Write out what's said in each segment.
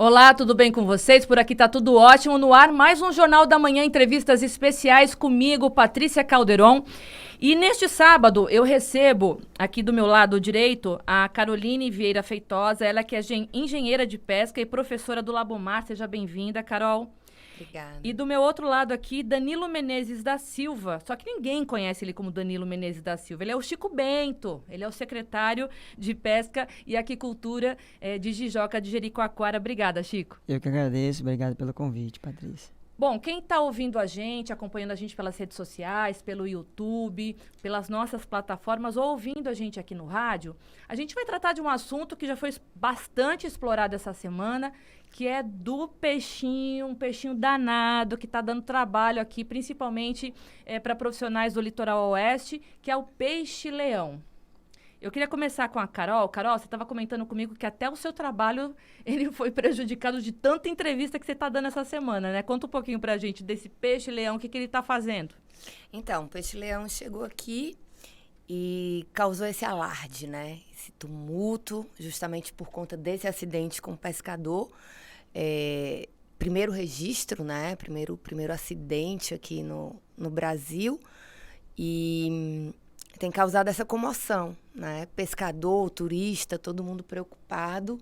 Olá, tudo bem com vocês? Por aqui tá tudo ótimo. No ar, mais um Jornal da Manhã, entrevistas especiais comigo, Patrícia Calderon. E neste sábado eu recebo aqui do meu lado direito a Caroline Vieira Feitosa, ela que é engenheira de pesca e professora do Labomar. Seja bem-vinda, Carol. Obrigada. E do meu outro lado aqui, Danilo Menezes da Silva. Só que ninguém conhece ele como Danilo Menezes da Silva. Ele é o Chico Bento. Ele é o secretário de Pesca e Aquicultura de Jijoca de Jericoacoara. Obrigada, Chico. Eu que agradeço. Obrigado pelo convite, Patrícia. Bom, quem está ouvindo a gente, acompanhando a gente pelas redes sociais, pelo YouTube, pelas nossas plataformas, ou ouvindo a gente aqui no rádio, a gente vai tratar de um assunto que já foi bastante explorado essa semana, que é do peixinho, um peixinho danado, que está dando trabalho aqui, principalmente para profissionais do litoral oeste, que é o peixe-leão. Eu queria começar com a Carol. Carol, você estava comentando comigo que até o seu trabalho ele foi prejudicado de tanta entrevista que você está dando essa semana, né? Conta um pouquinho para a gente desse peixe-leão, o que ele está fazendo. Então, o peixe-leão chegou aqui e causou esse alarde, né? Esse tumulto, justamente por conta desse acidente com o pescador. Primeiro registro, né? Primeiro acidente aqui no Brasil. E tem causado essa comoção, né? Pescador, turista, todo mundo preocupado.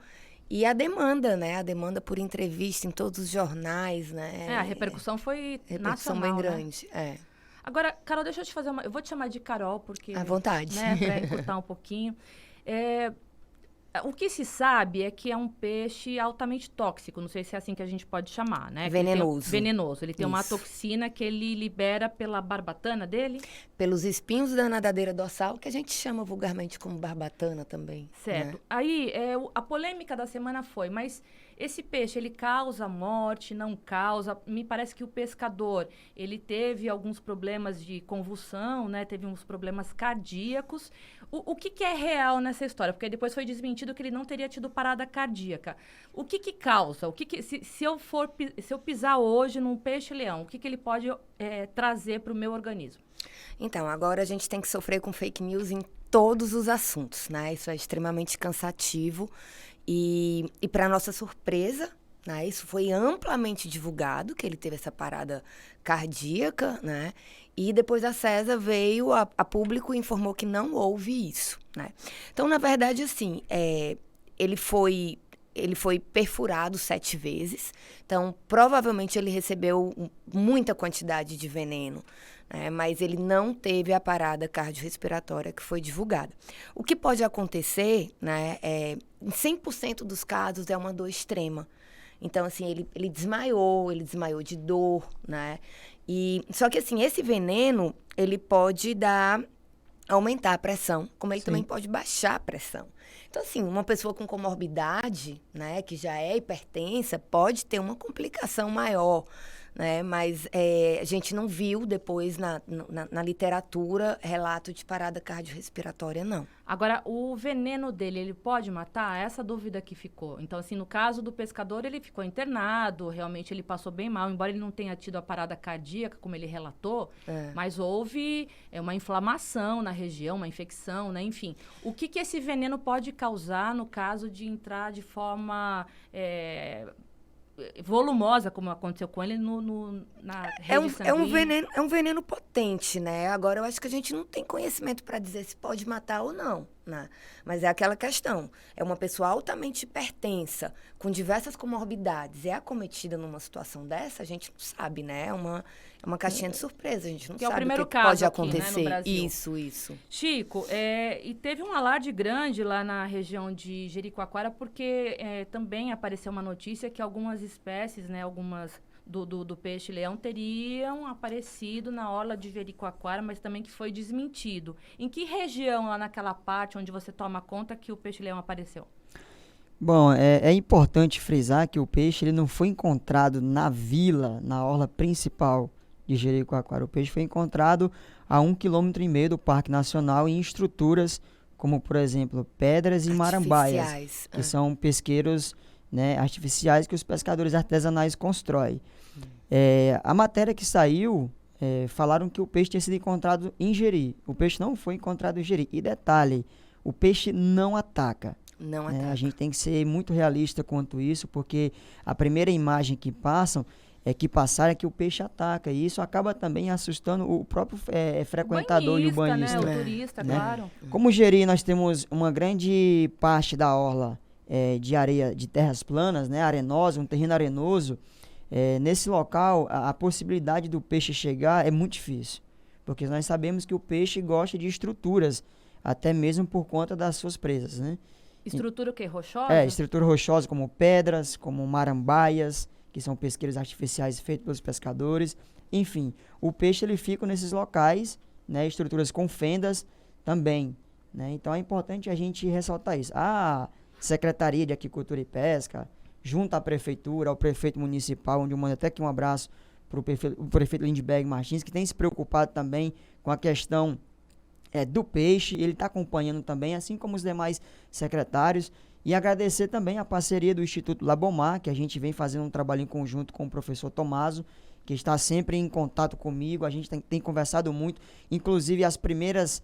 E a demanda, né? A demanda por entrevista em todos os jornais, né? A repercussão foi repercussão nacional, bem grande, né? Agora, Carol, deixa eu te fazer eu vou te chamar de Carol, porque... À vontade. Né, para encurtar um pouquinho. O que se sabe é que é um peixe altamente tóxico, não sei se é assim que a gente pode chamar, né? Venenoso. Venenoso. Ele tem uma toxina que ele libera pela barbatana dele? Pelos espinhos da nadadeira dorsal, que a gente chama vulgarmente como barbatana também. Certo. Né? Aí, a polêmica da semana foi, mas esse peixe, ele causa morte, não causa? Me parece que o pescador, ele teve alguns problemas de convulsão, né? Teve uns problemas cardíacos. O que é real nessa história? Porque depois foi desmentido que ele não teria tido parada cardíaca. O que causa? Se eu pisar hoje num peixe-leão, o que ele pode trazer para o meu organismo? Então, agora a gente tem que sofrer com fake news em todos os assuntos, né? Isso é extremamente cansativo. E para nossa surpresa, né, isso foi amplamente divulgado, que ele teve essa parada cardíaca, né? E depois a CESA veio a público e informou que não houve isso, né? Então, na verdade, assim, ele foi perfurado 7 vezes. Então, provavelmente ele recebeu muita quantidade de veneno, né? Mas ele não teve a parada cardiorrespiratória que foi divulgada. O que pode acontecer, né, em 100% dos casos, é uma dor extrema. Então, assim, ele desmaiou de dor, né? Só que, assim, esse veneno, ele pode aumentar a pressão, como ele também pode baixar a pressão. Então, assim, uma pessoa com comorbidade, né, que já é hipertensa, pode ter uma complicação maior, né? Mas a gente não viu depois na literatura relato de parada cardiorrespiratória, não. Agora, o veneno dele, ele pode matar? Essa dúvida que ficou. Então, assim, no caso do pescador, ele ficou internado, realmente ele passou bem mal, embora ele não tenha tido a parada cardíaca, como ele relatou, mas houve uma inflamação na região, uma infecção, né? Enfim, o que esse veneno pode causar no caso de entrar de forma volumosa, como aconteceu com ele na rede sanguínea? É um veneno potente, né? Agora, eu acho que a gente não tem conhecimento para dizer se pode matar ou não, né? Mas é aquela questão. É uma pessoa altamente hipertensa, com diversas comorbidades, é acometida numa situação dessa, a gente não sabe, né? É uma caixinha de surpresa, a gente não sabe o primeiro o que caso pode aqui, acontecer. Né, no Brasil. Isso. Chico, e teve um alarde grande lá na região de Jericoacoara, porque também apareceu uma notícia que algumas espécies, né, algumas do peixe-leão teriam aparecido na orla de Jericoacoara, mas também que foi desmentido. Em que região, lá naquela parte onde você toma conta, que o peixe-leão apareceu? Bom, é importante frisar que o peixe ele não foi encontrado na vila, na orla principal de Jericoacoara. O peixe foi encontrado a 1,5 km do Parque Nacional em estruturas como, por exemplo, pedras e marambaias, que são pesqueiros, né, artificiais que os pescadores artesanais constroem. A matéria que saiu, falaram que o peixe tinha sido encontrado em Jeri. O peixe não foi encontrado em Jeri. E detalhe, o peixe não ataca. Não né? ataca. A gente tem que ser muito realista quanto isso, porque a primeira imagem que passaram é que o peixe ataca, e isso acaba também assustando o próprio frequentador e o banhista. Né? O turista, né? claro. Como Jeri, nós temos uma grande parte da orla de areia, de terras planas, né? Arenosa, um terreno arenoso. Nesse local, a possibilidade do peixe chegar é muito difícil, porque nós sabemos que o peixe gosta de estruturas, até mesmo por conta das suas presas, né? Estrutura o quê? Rochosa? Estrutura rochosa como pedras, como marambaias, que são pesqueiros artificiais feitos pelos pescadores. Enfim, o peixe ele fica nesses locais, né? Estruturas com fendas também, né? Então é importante a gente ressaltar isso. A Secretaria de Aquicultura e Pesca, junto à Prefeitura, ao Prefeito Municipal, onde eu mando até aqui um abraço para o prefeito Lindbergh Martins, que tem se preocupado também com a questão do peixe, ele está acompanhando também, assim como os demais secretários, e agradecer também a parceria do Instituto Labomar, que a gente vem fazendo um trabalho em conjunto com o professor Tomaso, que está sempre em contato comigo, a gente tem conversado muito, inclusive as primeiras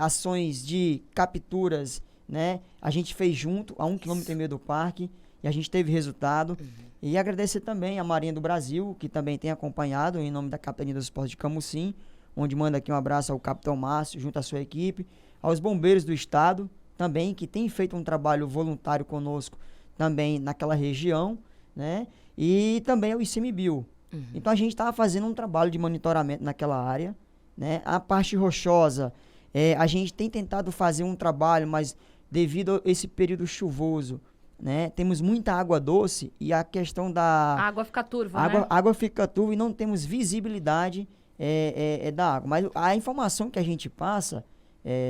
ações de capturas, né, a gente fez junto, a 1,5 km do parque, e a gente teve resultado. E agradecer também a Marinha do Brasil, que também tem acompanhado, em nome da Capitania dos Portos de Camusim, onde manda aqui um abraço ao Capitão Márcio, junto à sua equipe, aos bombeiros do estado, também, que tem feito um trabalho voluntário conosco, também naquela região, né? E também ao ICMBio. Então, a gente estava fazendo um trabalho de monitoramento naquela área, né? A parte rochosa, a gente tem tentado fazer um trabalho, mas devido a esse período chuvoso, né? Temos muita água doce e a questão da... A água fica turva, né? água fica turva e não temos visibilidade da água. Mas a informação que a gente passa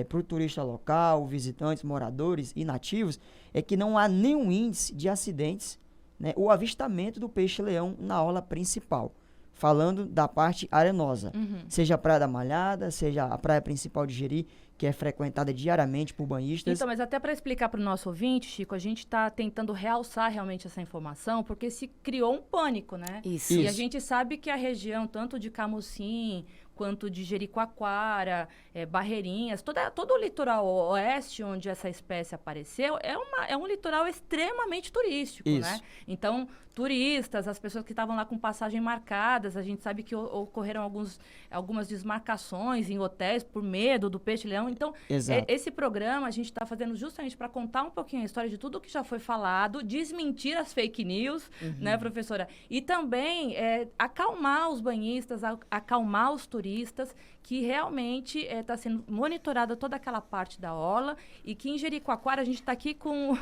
para o turista local, visitantes, moradores e nativos, é que não há nenhum índice de acidentes, né, ou avistamento do peixe-leão na orla principal. Falando da parte arenosa. Seja a Praia da Malhada, seja a praia principal de Jeri, que é frequentada diariamente por banhistas. Então, mas até para explicar para o nosso ouvinte, Chico, a gente está tentando realçar realmente essa informação, porque se criou um pânico, né? Isso. E a gente sabe que a região, tanto de Camusim, quanto de Jericoacoara, Barreirinhas, todo o litoral oeste onde essa espécie apareceu, é um litoral extremamente turístico, Isso. né? Então, turistas, as pessoas que estavam lá com passagem marcadas, a gente sabe que ocorreram algumas desmarcações em hotéis por medo do peixe-leão. Então, esse programa a gente está fazendo justamente para contar um pouquinho a história de tudo que já foi falado, desmentir as fake news, né, professora? E também acalmar os banhistas, acalmar os turistas, que realmente está sendo monitorada toda aquela parte da orla, e que em Jericoacoara a gente está aqui com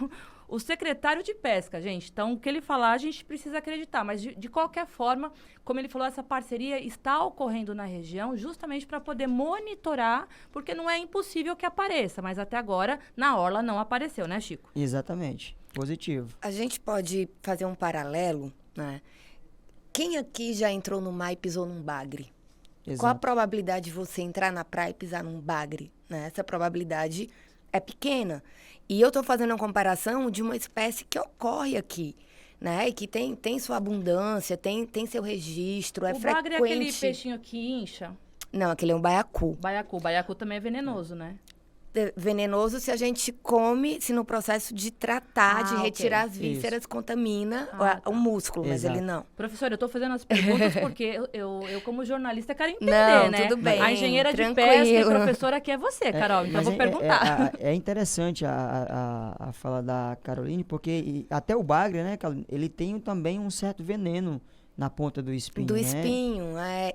o secretário de pesca, gente. Então, o que ele falar, a gente precisa acreditar. Mas, de qualquer forma, como ele falou, essa parceria está ocorrendo na região justamente para poder monitorar, porque não é impossível que apareça. Mas, até agora, na orla não apareceu, né, Chico? Exatamente. Positivo. A gente pode fazer um paralelo, né? Quem aqui já entrou no mar e pisou num bagre? Exato. Qual a probabilidade de você entrar na praia e pisar num bagre? Né? Essa probabilidade é pequena. E eu estou fazendo uma comparação de uma espécie que ocorre aqui, né? E que tem sua abundância, tem seu registro, é frequente. O bagre é aquele peixinho que incha? Não, aquele é um baiacu. Baiacu também é venenoso, né? Venenoso se a gente come, se no processo de tratar, de retirar as vísceras, contamina o músculo, mas ele não. Professora, eu estou fazendo as perguntas porque eu como jornalista, quero entender, não, né? Tudo bem, a engenheira tranquilo. de pesca e professora aqui é você, Carol, então eu vou perguntar. É interessante a fala da Caroline, porque até o bagre, né, ele tem também um certo veneno na ponta do espinho, Do espinho,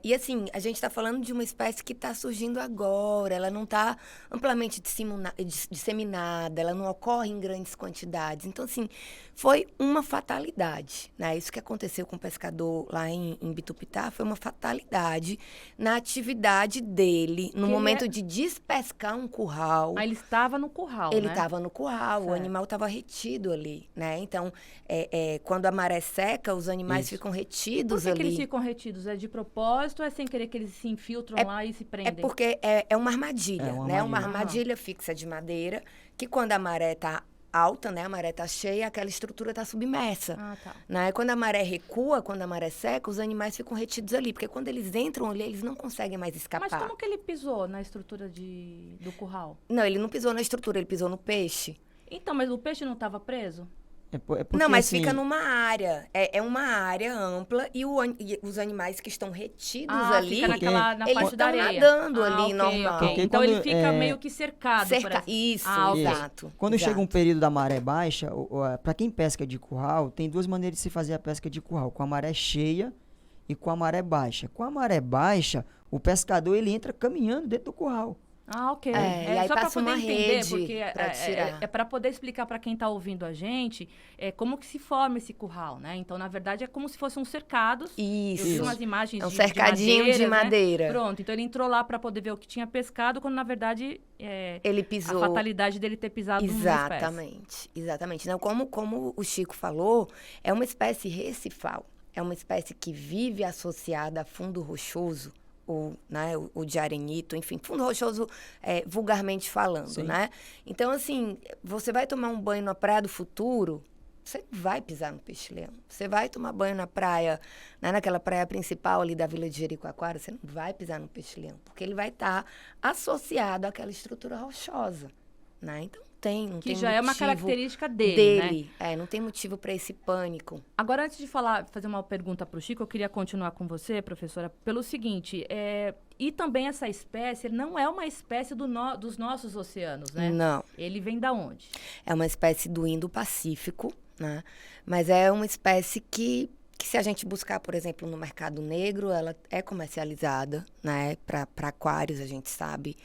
E assim, a gente está falando de uma espécie que está surgindo agora, ela não está amplamente disseminada, ela não ocorre em grandes quantidades. Então, assim, foi uma fatalidade, né? Isso que aconteceu com o pescador lá em Bitupitá foi uma fatalidade na atividade dele, no momento de despescar um curral. Ele estava no curral, Ele né? estava no curral, certo. O animal estava retido ali, né? Então, quando a maré seca, os animais ficam retidos. Por que eles ficam retidos? É de propósito ou é sem querer que eles se infiltram lá e se prendem? É porque é uma armadilha, né? Uma armadilha fixa de madeira, que quando a maré está alta, né? A maré está cheia, aquela estrutura está submersa. Tá. Né? Quando a maré recua, quando a maré seca, os animais ficam retidos ali, porque quando eles entram ali, eles não conseguem mais escapar. Mas como que ele pisou na estrutura do curral? Não, ele não pisou na estrutura, ele pisou no peixe. Então, mas o peixe não estava preso? É porque, Não, mas assim, fica numa área. É uma área ampla e os animais que estão retidos ali, Fica na eles parte da estão areia. nadando ali, ok, normal. ok. Porque Então quando, ele fica meio que cercado. por Cerca... essa- Isso, ok. exato. Quando chega um exato. período da maré baixa, para quem pesca de curral, tem duas maneiras de se fazer a pesca de curral, com a maré cheia e com a maré baixa. Com a maré baixa, o pescador ele entra caminhando dentro do curral. Ok. É, e aí só para passa poder uma entender, rede porque pra tirar. é para poder explicar para quem está ouvindo a gente como que se forma esse curral, né? Então, na verdade, é como se fossem uns cercados. Eu vi Isso. umas imagens É um de cercadinho de madeiras, né? madeira. Pronto, então ele entrou lá para poder ver o que tinha pescado, quando na verdade Ele a pisou. fatalidade dele ter pisado numa espécie. Exatamente. Não, como o Chico falou, é uma espécie recifal. É uma espécie que vive associada a fundo rochoso, ou, né, o de arenito, enfim, fundo rochoso, vulgarmente falando, Sim. né? Então, assim, você vai tomar um banho na Praia do Futuro, você não vai pisar no peixe-leão. Você vai tomar banho na praia, né, naquela praia principal ali da Vila de Jericoacoara, você não vai pisar no peixe-leão, porque ele vai estar associado àquela estrutura rochosa, né? Então, não Que tem já é uma motivo característica dele, né? não tem motivo para esse pânico. Agora, antes de fazer uma pergunta para o Chico, eu queria continuar com você, professora, pelo seguinte, e também essa espécie não é uma espécie dos nossos oceanos, né? Não. Ele vem da onde? É uma espécie do Indo-Pacífico, né? Mas é uma espécie que se a gente buscar, por exemplo, no mercado negro, ela é comercializada, né? Para aquários, a gente sabe,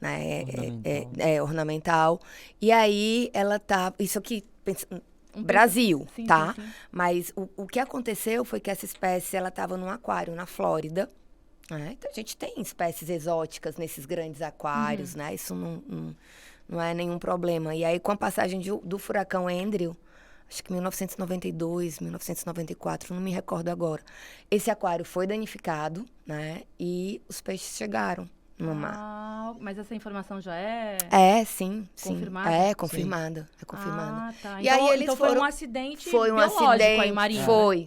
né? Ornamental. É ornamental. E aí ela tá... Isso aqui... Brasil, Sim, tá? sim, sim. Mas o que aconteceu foi que essa espécie, ela estava num aquário na Flórida, né? Então, a gente tem espécies exóticas nesses grandes aquários, né? Isso não é nenhum problema. E aí, com a passagem do furacão Andrew, acho que 1992, 1994, não me recordo agora, esse aquário foi danificado, né? E os peixes chegaram no mar. Mas essa informação já é... Sim. Confirmada? É confirmada. É confirmada. Ah, tá. E aí eles então foi foram... um acidente Foi um biológico acidente, aí, marinho.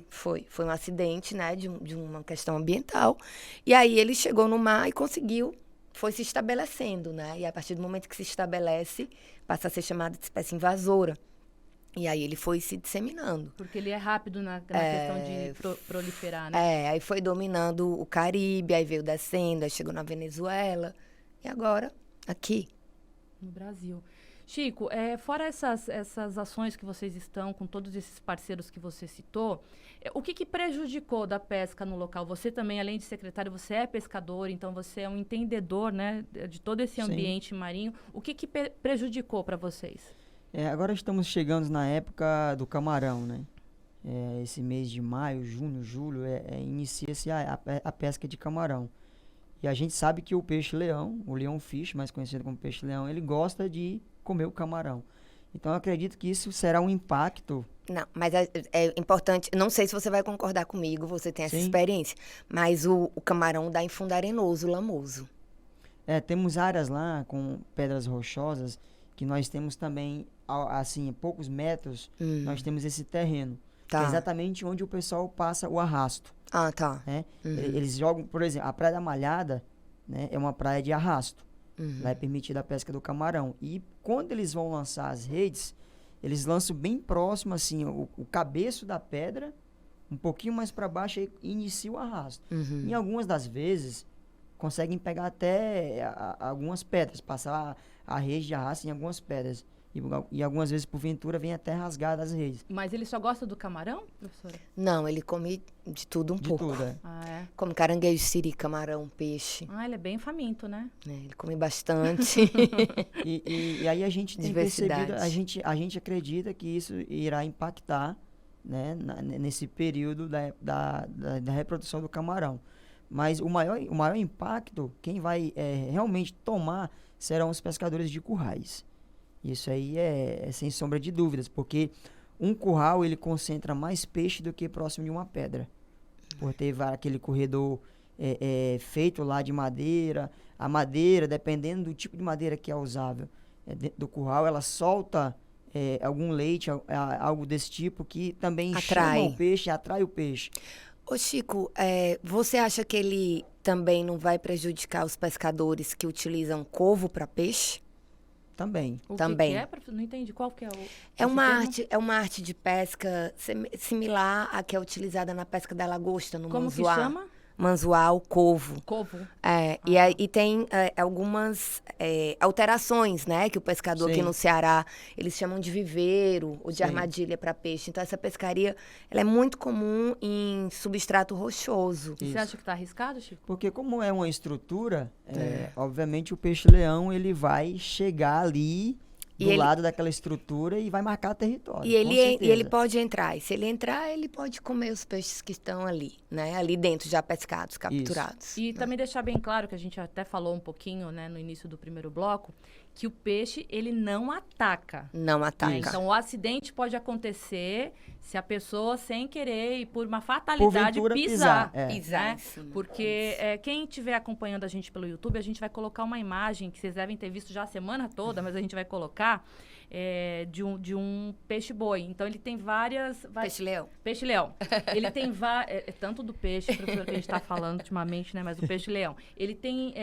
foi um acidente, né, de uma questão ambiental. E aí ele chegou no mar e foi se estabelecendo, né? E a partir do momento que se estabelece, passa a ser chamada de espécie invasora. E aí ele foi se disseminando. Porque ele é rápido na questão de proliferar, né? Aí foi dominando o Caribe, aí veio descendo, aí chegou na Venezuela. E agora, aqui. No Brasil. Chico, fora essas ações que vocês estão com todos esses parceiros que você citou, o que prejudicou da pesca no local? Você também, além de secretário, você é pescador, então você é um entendedor, né, de todo esse ambiente marinho. O que prejudicou para vocês? Agora estamos chegando na época do camarão, né? Esse mês de maio, junho, julho, inicia-se a pesca de camarão. E a gente sabe que o peixe-leão, o leão-fish, mais conhecido como peixe-leão, ele gosta de comer o camarão. Então, eu acredito que isso será um impacto. Não, mas é importante, não sei se você vai concordar comigo, você tem essa Sim. experiência, mas o camarão dá em fundo arenoso, lamoso. Temos áreas lá com pedras rochosas que nós temos também, assim, a poucos metros, nós temos esse terreno. Tá. Que é exatamente onde o pessoal passa o arrasto. Ah, tá. Né? Eles jogam, por exemplo, a Praia da Malhada, né, é uma praia de arrasto. Lá é permitida a pesca do camarão. E quando eles vão lançar as redes, eles lançam bem próximo, assim, o cabeço da pedra, um pouquinho mais para baixo, e inicia o arrasto. Em algumas das vezes, conseguem pegar até algumas pedras, passar a rede de arrasto em algumas pedras. E algumas vezes, porventura, vem até rasgar as redes. Mas ele só gosta do camarão, professora? Não, ele come de tudo um De pouco. tudo, Ah, é? Come caranguejo, siri, camarão, peixe. Ele é bem faminto, né? Né? Ele come bastante. E aí a gente tem Diversidade. percebido, a gente acredita que isso irá impactar, né, nesse período da reprodução do camarão. Mas o maior impacto, quem vai realmente tomar, serão os pescadores de currais. Isso aí é sem sombra de dúvidas, porque um curral ele concentra mais peixe do que próximo de uma pedra. Por ter aquele corredor feito lá de madeira. A madeira, dependendo do tipo de madeira que é usável dentro do curral, ela solta algum leite, algo desse tipo, que também chama o peixe, atrai o peixe. Ô Chico, você acha que ele também não vai prejudicar os pescadores que utilizam couvo para peixe? Também. O Também. que é? Não entendi. Qual que é o É esse uma termo? arte, é uma arte de pesca similar à que é utilizada na pesca da lagosta, no Como que manzoá. chama? Manzoá, o corvo. Covo. E tem algumas alterações, né? Que o pescador aqui Sim. no Ceará, eles chamam de viveiro ou de Sim. armadilha para peixe. Então, essa pescaria, ela é muito comum em substrato rochoso. E você Isso. acha que tá arriscado, Chico? Porque como é uma estrutura, obviamente o peixe-leão ele vai chegar ali E do ele- lado daquela estrutura e vai marcar território. E com ele, e ele certeza. pode entrar. E se ele entrar, ele pode comer os peixes que estão ali, né? Ali dentro, já pescados, capturados. E também deixar bem claro, que a gente até falou um pouquinho, né, no início do primeiro bloco, que o peixe, ele não ataca. Não Né? ataca. Então, o acidente pode acontecer se a pessoa, sem querer e por uma fatalidade, Porventura, pisar. pisar, Pisar né? em cima. Porque quem estiver acompanhando a gente pelo YouTube, a gente vai colocar uma imagem que vocês devem ter visto já a semana toda, mas a gente vai colocar de um peixe-boi. Então, ele tem várias... Peixe-leão. Peixe-leão. Ele tem tanto do peixe, professor, que a gente está falando ultimamente, né? Mas o peixe-leão. Ele tem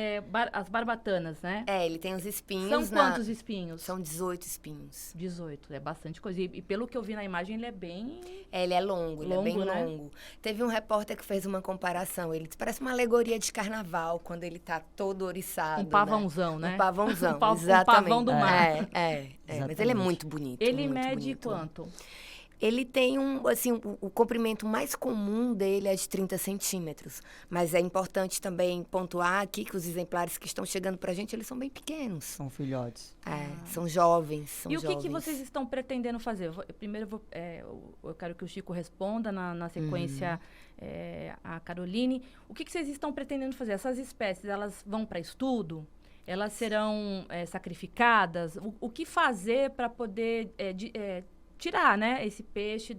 as barbatanas, né? Ele tem os espinhos. São quantos espinhos? São 18 espinhos. 18. É bastante coisa. E pelo que eu vi na imagem, ele é bem... Ele é longo, ele é bem Longo, né? longo. Teve um repórter que fez uma comparação. Ele parece uma alegoria de carnaval, quando ele tá todo oriçado. Um pavãozão, né? Um pavãozão, Um pavão exatamente. do mar. Mas ele é muito bonito. Ele muito mede bonito. quanto? Ele tem o comprimento mais comum dele é de 30 centímetros. Mas é importante também pontuar aqui que os exemplares que estão chegando pra gente, eles são bem pequenos. São filhotes. São jovens, E o que vocês estão pretendendo fazer? Primeiro, eu quero que o Chico responda, na sequência, a Caroline. O que vocês estão pretendendo fazer? Essas espécies, elas vão para estudo? Elas serão sacrificadas? O que fazer para poder tirar, né, esse peixe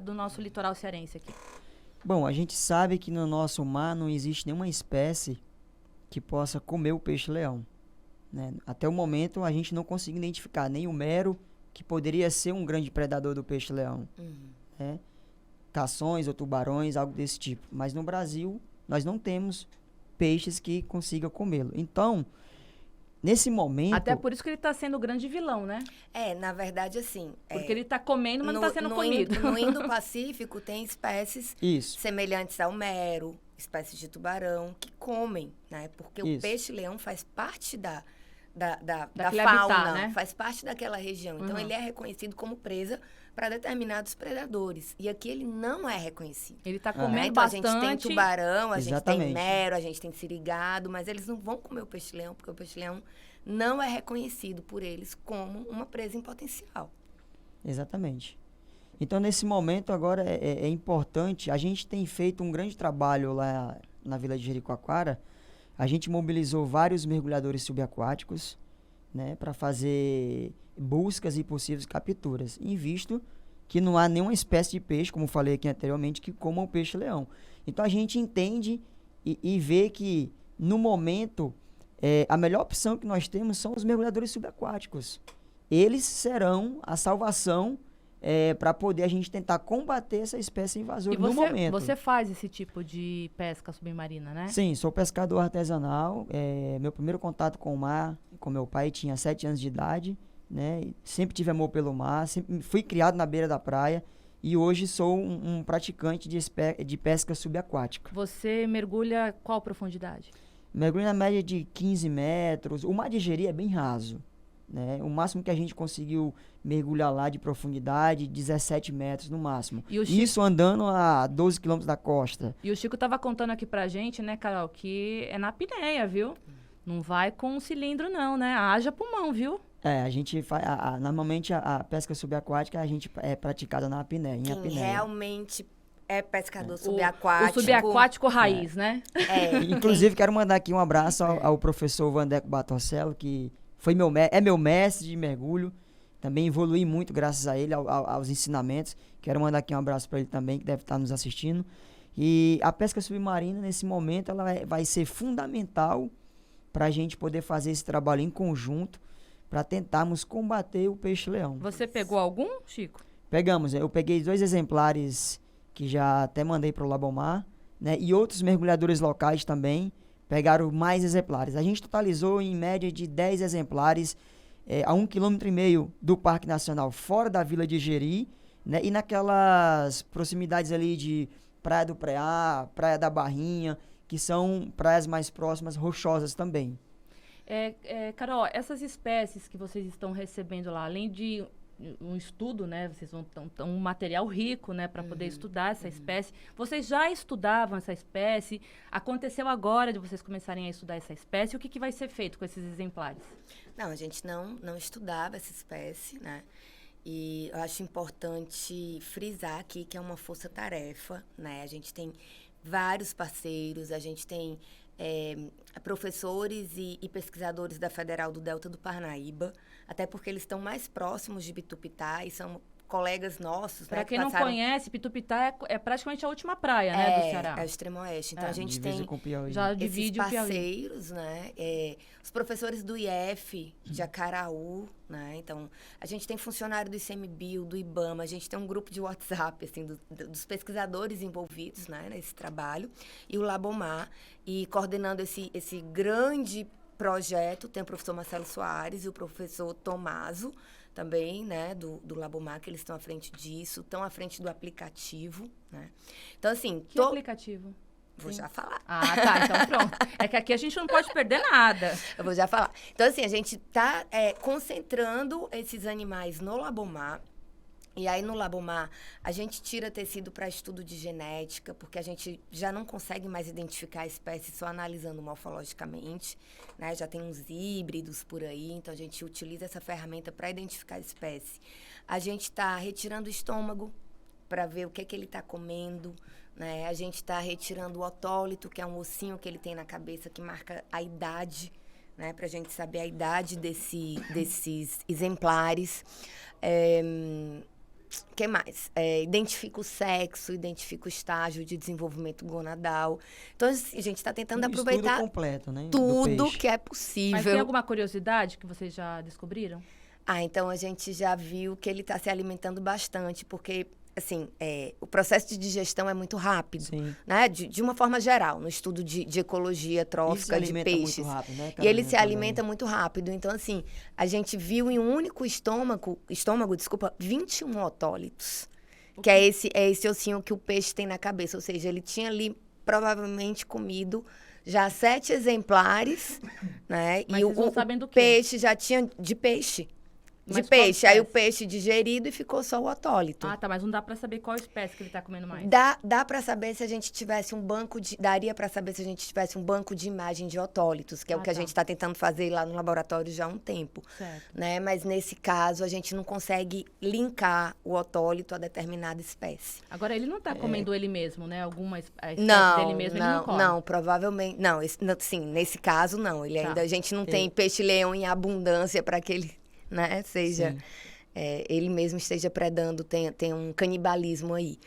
do nosso litoral cearense aqui? Bom, a gente sabe que no nosso mar não existe nenhuma espécie que possa comer o peixe-leão. Né? Até o momento, a gente não consegue identificar nem o mero, que poderia ser um grande predador do peixe-leão. Né? Cações ou tubarões, algo desse tipo. Mas no Brasil, nós não temos peixes que consigam comê-lo. Então, nesse momento... Até por isso que ele está sendo o grande vilão, né? Na verdade, assim... Porque ele está comendo, mas não está sendo comido. No Indo-Pacífico tem espécies Isso. semelhantes ao mero, espécies de tubarão, que comem, né? Porque Isso. o peixe-leão faz parte da Daquele fauna, habitat, né? faz parte daquela região. Então, ele é reconhecido como presa para determinados predadores. E aqui ele não é reconhecido. Ele está Né? comendo Então, bastante. a gente tem tubarão, a gente tem Exatamente. mero, a gente tem sirigado, mas eles não vão comer o peixe-leão, porque o peixe-leão não é reconhecido por eles como uma presa em potencial. Exatamente. Então, nesse momento, agora, é importante... A gente tem feito um grande trabalho lá na Vila de Jericoacoara. A gente mobilizou vários mergulhadores subaquáticos, né, para fazer buscas e possíveis capturas, em visto que não há nenhuma espécie de peixe, como falei aqui anteriormente, que coma o peixe-leão. Então, a gente entende e vê que, no momento, a melhor opção que nós temos são os mergulhadores subaquáticos. Eles serão a salvação para poder a gente tentar combater essa espécie invasora no momento. Você faz esse tipo de pesca submarina, né? Sim, sou pescador artesanal. Meu primeiro contato com o mar, com meu pai, tinha 7 anos de idade. Né? Sempre tive amor pelo mar, sempre fui criado na beira da praia. E hoje sou um praticante de pesca subaquática. Você mergulha qual profundidade? Mergulho na média de 15 metros. O mar de Jeri é bem raso. Né? O máximo que a gente conseguiu mergulhar lá de profundidade, 17 metros no máximo. Isso andando a 12 quilômetros da costa. E o Chico estava contando aqui pra gente, né, Carol, que é na apneia, viu? Não vai com um cilindro não, né? Haja pulmão, viu? A gente faz... Normalmente a pesca subaquática a gente é praticada na apneia, em Quem apneia. realmente é pescador subaquático. O subaquático raiz, né? Inclusive, quero mandar aqui um abraço ao professor Vandeco Batorcello, que foi meu mestre de mergulho. Também evolui muito graças a ele, aos ensinamentos. Quero mandar aqui um abraço para ele também, que deve estar nos assistindo. E a pesca submarina, nesse momento, ela vai ser fundamental para a gente poder fazer esse trabalho em conjunto, para tentarmos combater o peixe-leão. Você pegou algum, Chico? Pegamos. Eu peguei 2 exemplares que já até mandei para o Labomar, né? E outros mergulhadores locais também pegaram mais exemplares. A gente totalizou em média de 10 exemplares a 1,5 km do Parque Nacional, fora da Vila de Jeri, né? E naquelas proximidades ali de Praia do Preá, Praia da Barrinha, que são praias mais próximas, rochosas também. Carol, essas espécies que vocês estão recebendo lá, além de um estudo, né? Vocês vão ter um material rico, né, para poder estudar essa espécie. Vocês já estudavam essa espécie? Aconteceu agora de vocês começarem a estudar essa espécie? O que vai ser feito com esses exemplares? Não, a gente não estudava essa espécie, né? E eu acho importante frisar aqui que é uma força-tarefa, né? A gente tem vários parceiros, a gente tem professores e pesquisadores da Federal do Delta do Parnaíba, até porque eles estão mais próximos de Bitupitá e são colegas nossos. Para né, quem passaram... não conhece, Pitupitá é praticamente a última praia, né, do Ceará. É o extremo oeste. Então, a gente Divisa tem com o Piauí. Já esses divide o Piauí. parceiros, né? Os professores do IF, de Acaraú, né? Então, a gente tem funcionário do ICMBio, do IBAMA, a gente tem um grupo de WhatsApp, assim, dos pesquisadores envolvidos, né, nesse trabalho, e o Labomar, e coordenando esse grande projeto, tem o professor Marcelo Soares e o professor Tomaso, também, né, do Labomar, que eles estão à frente disso, estão à frente do aplicativo, né? Então, assim... Que aplicativo? Vou já falar. Ah, tá, então pronto. É que aqui a gente não pode perder nada. Eu vou já falar. Então, assim, a gente está concentrando esses animais no Labomar. E aí, no Labomar, a gente tira tecido para estudo de genética, porque a gente já não consegue mais identificar a espécie só analisando morfologicamente, né? Já tem uns híbridos por aí, então a gente utiliza essa ferramenta para identificar a espécie. A gente está retirando o estômago para ver o que ele está comendo, né? A gente está retirando o otólito, que é um ossinho que ele tem na cabeça que marca a idade, né? Para a gente saber a idade desses exemplares. O que mais? Identifica o sexo, identifica o estágio de desenvolvimento gonadal. Então, assim, a gente está tentando aproveitar estudo completo, né, tudo que é possível. Mas tem alguma curiosidade que vocês já descobriram? Então a gente já viu que ele está se alimentando bastante, porque, assim, o processo de digestão é muito rápido, Sim. né? De uma forma geral, no estudo de ecologia trófica de peixes. Muito rápido, né, e ele se também. alimenta muito rápido. Então, assim, a gente viu em um único estômago, 21 otólitos. Que é esse ossinho que o peixe tem na cabeça. Ou seja, ele tinha ali, provavelmente, comido já 7 exemplares, né? Mas e vocês não sabem do quê? Peixe já tinha de peixe. Mas De qual peixe. Aí o espécie? peixe digerido e ficou só o otólito. Ah, tá, mas não dá pra saber qual espécie que ele tá comendo mais. Dá para saber se a gente tivesse um banco de... Daria para saber se a gente tivesse um banco de imagem de otólitos, que é o que a tá. gente está tentando fazer lá no laboratório já há um tempo. Certo. Né? Mas nesse caso, a gente não consegue linkar o otólito a determinada espécie. Agora, ele não tá comendo ele mesmo, né? Alguma espécie Não, dele mesmo, ele não come. não, provavelmente... Não, sim, nesse caso, não. Ele Tá. ainda... A gente não tem peixe-leão em abundância para que ele, né, seja... Sim. Ele mesmo esteja predando, tem um canibalismo aí.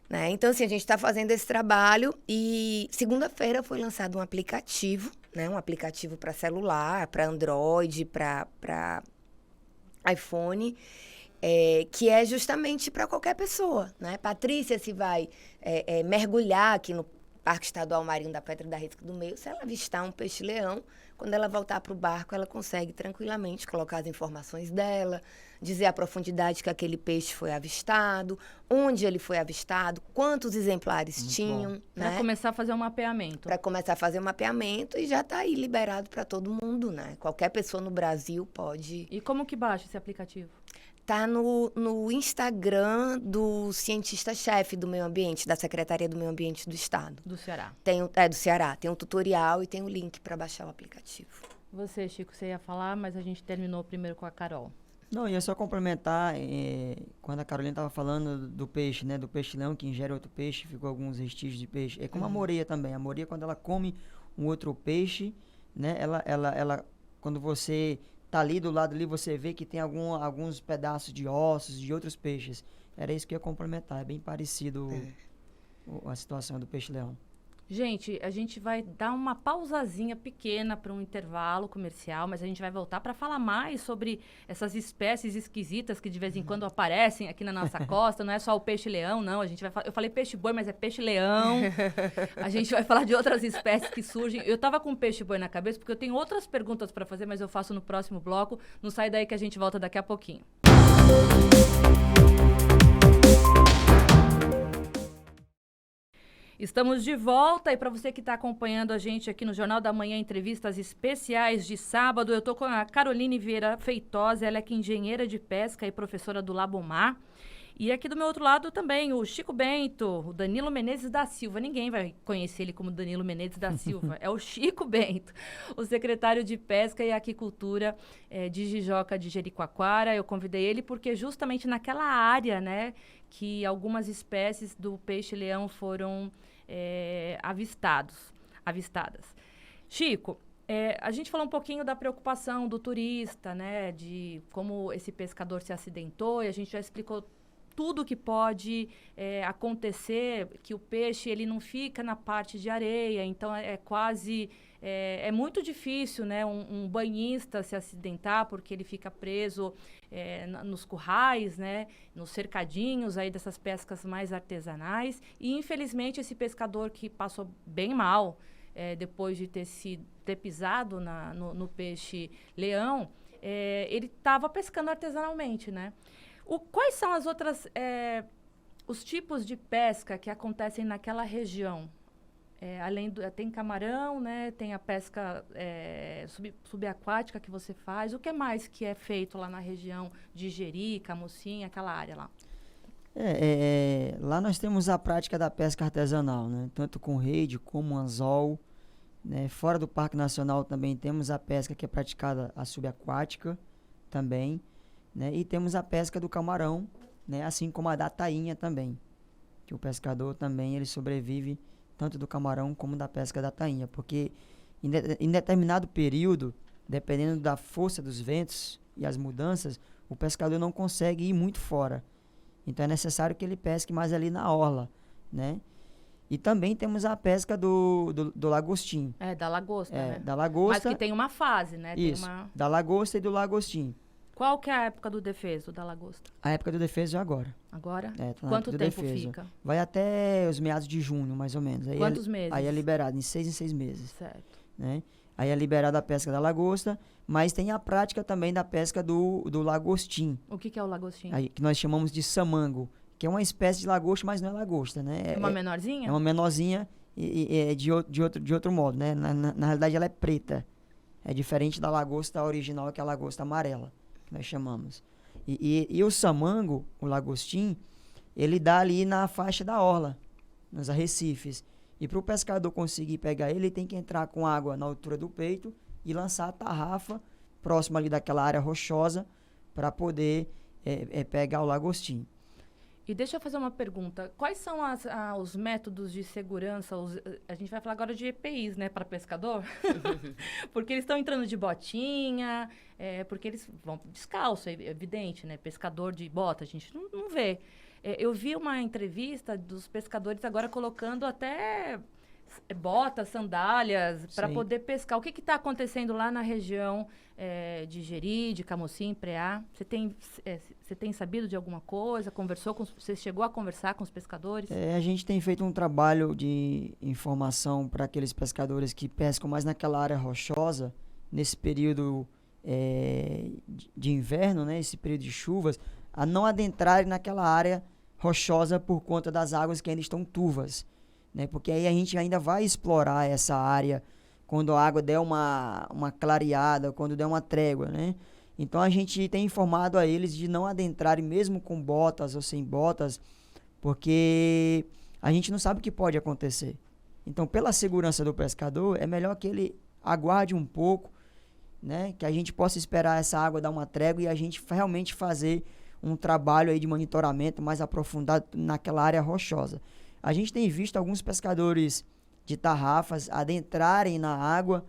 Né? Então, assim, a gente está fazendo esse trabalho e segunda-feira foi lançado um aplicativo, né? Um aplicativo para celular, para Android, para iPhone, que é justamente para qualquer pessoa. Né? Patrícia, se vai mergulhar aqui no Parque Estadual Marinho da Pedra da Risca do Meio, se ela avistar um peixe-leão, quando ela voltar para o barco, ela consegue tranquilamente colocar as informações dela, dizer a profundidade que aquele peixe foi avistado, onde ele foi avistado, quantos exemplares Muito tinham. bom. Pra Né? começar a fazer um mapeamento. Para começar a fazer o mapeamento e já está aí liberado para todo mundo. Né? Qualquer pessoa no Brasil pode... E como que baixa esse aplicativo? Tá no Instagram do cientista-chefe do meio ambiente, da Secretaria do Meio Ambiente do Estado. Do Ceará. Do Ceará. Tem um tutorial e tem o link para baixar o aplicativo. Você, Chico, você ia falar, mas a gente terminou primeiro com a Carol. Não, ia só complementar, quando a Carolina estava falando do peixe, né? Do peixe-leão que ingere outro peixe, ficou alguns vestígios de peixe. É como a moreia também. A moreia, quando ela come um outro peixe, né? Ela quando você tá ali do lado ali, você vê que tem alguns pedaços de ossos de outros peixes. Era isso que eu ia complementar. É bem parecido a situação do peixe-leão. Gente, a gente vai dar uma pausazinha pequena para um intervalo comercial, mas a gente vai voltar para falar mais sobre essas espécies esquisitas que de vez em quando aparecem aqui na nossa costa. Não é só o peixe-leão, não. A gente vai eu falei peixe-boi, mas é peixe-leão. A gente vai falar de outras espécies que surgem. Eu estava com peixe-boi na cabeça porque eu tenho outras perguntas para fazer, mas eu faço no próximo bloco. Não sai daí que a gente volta daqui a pouquinho. Estamos de volta e para você que está acompanhando a gente aqui no Jornal da Manhã, entrevistas especiais de sábado, eu estou com a Caroline Vieira Feitosa, ela é que é engenheira de pesca e professora do Labomar. E aqui do meu outro lado também o Chico Bento, o Danilo Menezes da Silva. Ninguém vai conhecer ele como Danilo Menezes da Silva, é o Chico Bento, o secretário de Pesca e Aquicultura de Jijoca de Jericoacoara. Eu convidei ele porque justamente naquela área, né, que algumas espécies do peixe-leão foram avistadas. Chico, a gente falou um pouquinho da preocupação do turista, né, de como esse pescador se acidentou, e a gente já explicou tudo que pode acontecer, que o peixe ele não fica na parte de areia, então é muito difícil, né, um banhista se acidentar, porque ele fica preso nos currais, né, nos cercadinhos aí dessas pescas mais artesanais. E, infelizmente, esse pescador que passou bem mal depois de ter pisado no peixe-leão, ele estava pescando artesanalmente, né? Quais são as outras... os tipos de pesca que acontecem naquela região? Tem camarão, né? Tem a pesca subaquática que você faz. O que mais que é feito lá na região de Jeri, Camocim, aquela área lá? Lá nós temos a prática da pesca artesanal, né? Tanto com rede como anzol. Né? Fora do Parque Nacional também temos a pesca que é praticada a subaquática também. Né? E temos a pesca do camarão, né? Assim como a da tainha também. Que o pescador também ele sobrevive tanto do camarão como da pesca da tainha, porque em determinado período, dependendo da força dos ventos e as mudanças, o pescador não consegue ir muito fora. Então é necessário que ele pesque mais ali na orla, né? E também temos a pesca do lagostim. Da lagosta, né? Da lagosta. Mas que tem uma fase, né? Isso, da lagosta e do lagostim. Qual que é a época do defeso da lagosta? A época do defeso é agora. Agora? Tá Quanto tempo fica? Vai até os meados de junho, mais ou menos. Aí Quantos meses? Aí é liberado, em 6 meses. Certo. Né? Aí é liberada a pesca da lagosta, mas tem a prática também da pesca do lagostim. O que é o lagostim? Aí, que nós chamamos de samango, que é uma espécie de lagosta, mas não é lagosta, né? É uma menorzinha? É uma menorzinha e de outro modo, né? Na realidade ela é preta. É diferente da lagosta original, que é a lagosta amarela, que nós chamamos. E o samango, o lagostim, ele dá ali na faixa da orla, nos arrecifes. E para o pescador conseguir pegar ele tem que entrar com água na altura do peito e lançar a tarrafa próximo ali daquela área rochosa para poder pegar o lagostim. E deixa eu fazer uma pergunta. Quais são os métodos de segurança? A gente vai falar agora de EPIs, né, para pescador? Porque eles estão entrando de botinha, porque eles vão descalço, é evidente, né? Pescador de bota, a gente não vê. Eu vi uma entrevista dos pescadores agora colocando até botas, sandálias, para poder pescar. O que está acontecendo lá na região de Jeri, de Camocim, Preá? Você tem sabido de alguma coisa? Você chegou a conversar com os pescadores? A gente tem feito um trabalho de informação para aqueles pescadores que pescam mais naquela área rochosa, nesse período de inverno, né, esse período de chuvas, a não adentrarem naquela área rochosa por conta das águas que ainda estão turvas. Né? Porque aí a gente ainda vai explorar essa área quando a água der uma clareada, quando der uma trégua, né? Então a gente tem informado a eles de não adentrarem mesmo com botas ou sem botas, porque a gente não sabe o que pode acontecer. Então, pela segurança do pescador, é melhor que ele aguarde um pouco, né? Que a gente possa esperar essa água dar uma trégua e a gente realmente fazer um trabalho aí de monitoramento mais aprofundado naquela área rochosa. A gente tem visto alguns pescadores de tarrafas adentrarem na água,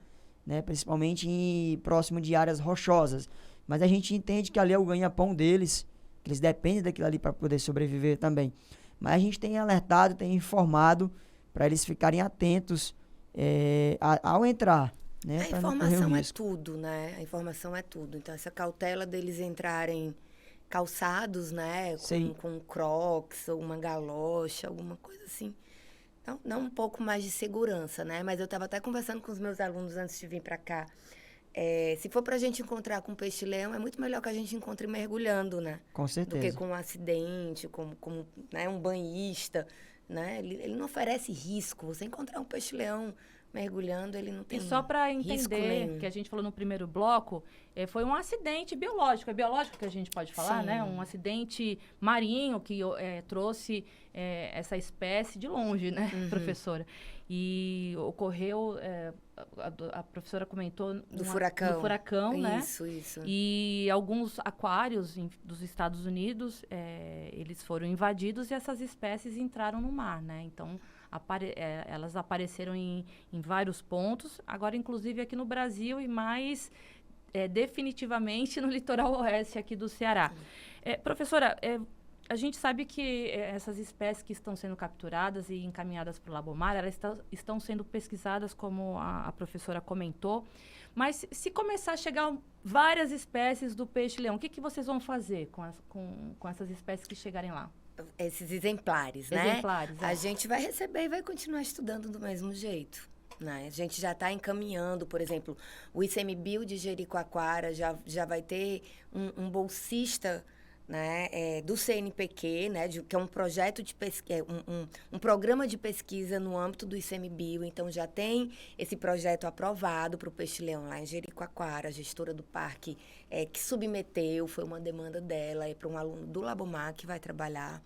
né, principalmente próximo de áreas rochosas. Mas a gente entende que ali é o ganha-pão deles, que eles dependem daquilo ali para poder sobreviver também. Mas a gente tem alertado, tem informado para eles ficarem atentos ao entrar. Né, A informação é tudo, né? A informação é tudo. Então, essa cautela deles entrarem calçados, né? Com crocs ou uma galocha, alguma coisa assim. Então, dá um pouco mais de segurança, né? Mas eu estava até conversando com os meus alunos antes de vir para cá. Se for para a gente encontrar com peixe-leão, é muito melhor que a gente encontre mergulhando, né? Com certeza. Do que com um acidente, como né? Um banhista, né? Ele não oferece risco. Você encontrar um peixe-leão mergulhando, ele não tem risco nenhum. E só para entender, que a gente falou no primeiro bloco, foi um acidente biológico. É biológico que a gente pode falar, Sim. né? Um acidente marinho que trouxe essa espécie de longe, né, professora? E ocorreu, a professora comentou... Do furacão. Do furacão, né? Isso. E alguns aquários dos Estados Unidos, eles foram invadidos e essas espécies entraram no mar, né? Então... elas apareceram em vários pontos, agora inclusive aqui no Brasil e mais definitivamente no litoral oeste aqui do Ceará. Professora, a gente sabe que essas espécies que estão sendo capturadas e encaminhadas para o Labomar, elas estão sendo pesquisadas, como a professora comentou, mas se começar a chegar várias espécies do peixe-leão, o que vocês vão fazer com essas espécies que chegarem lá? Esses exemplares, né? Exemplares, A gente vai receber e vai continuar estudando do mesmo jeito, né? A gente já está encaminhando, por exemplo, o ICMBio de Jericoacoara já vai ter um bolsista, né, do CNPq, né, que é um projeto de pesquisa, um programa de pesquisa no âmbito do ICMBio. Então, já tem esse projeto aprovado para o peixe-leão lá em Jericoacoara. A gestora do parque que submeteu, foi uma demanda dela, para um aluno do Labomar que vai trabalhar.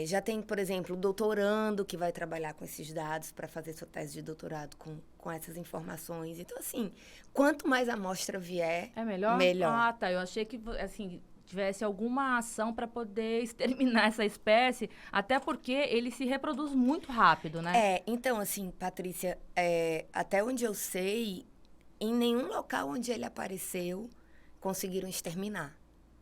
Já tem, por exemplo, o doutorando que vai trabalhar com esses dados para fazer sua tese de doutorado com essas informações. Então, assim, quanto mais amostra vier, melhor? Melhor. Ah, tá. Eu achei que, assim... tivesse alguma ação para poder exterminar essa espécie, até porque ele se reproduz muito rápido, né? Então, assim, Patrícia, até onde eu sei, em nenhum local onde ele apareceu, conseguiram exterminar.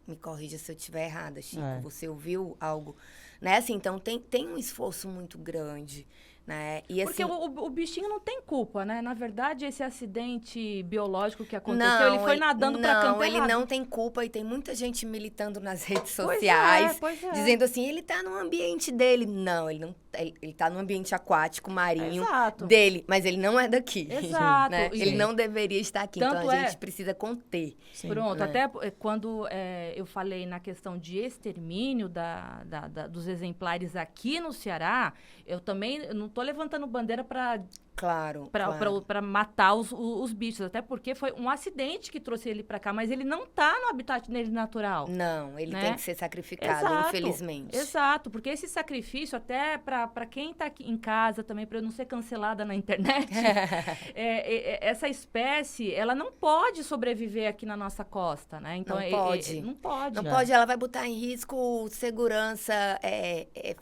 Me corrija se eu estiver errada, Chico. Você ouviu algo? Né? Assim, então, tem um esforço muito grande. Né? E, porque assim, o bichinho não tem culpa, né? Na verdade, esse acidente biológico que aconteceu, ele foi nadando para canto errado. Não, ele não tem culpa e tem muita gente militando nas redes sociais, dizendo assim, ele tá no ambiente dele. Não, ele não, ele tá no ambiente aquático, marinho dele, mas ele não é daqui. Exato. Né? Ele não deveria estar aqui, Tanto então a gente precisa conter. Sim. Pronto, até quando eu falei na questão de extermínio dos exemplares aqui no Ceará, eu também não tô levantando bandeira para matar os bichos, até porque foi um acidente que trouxe ele para cá, mas ele não tá no habitat dele natural. Não, ele tem que ser sacrificado, infelizmente. Exato, porque esse sacrifício, até para quem tá aqui em casa também, para eu não ser cancelada na internet, essa espécie, ela não pode sobreviver aqui na nossa costa, né? Então, não pode. Não pode. Não pode, ela vai botar em risco segurança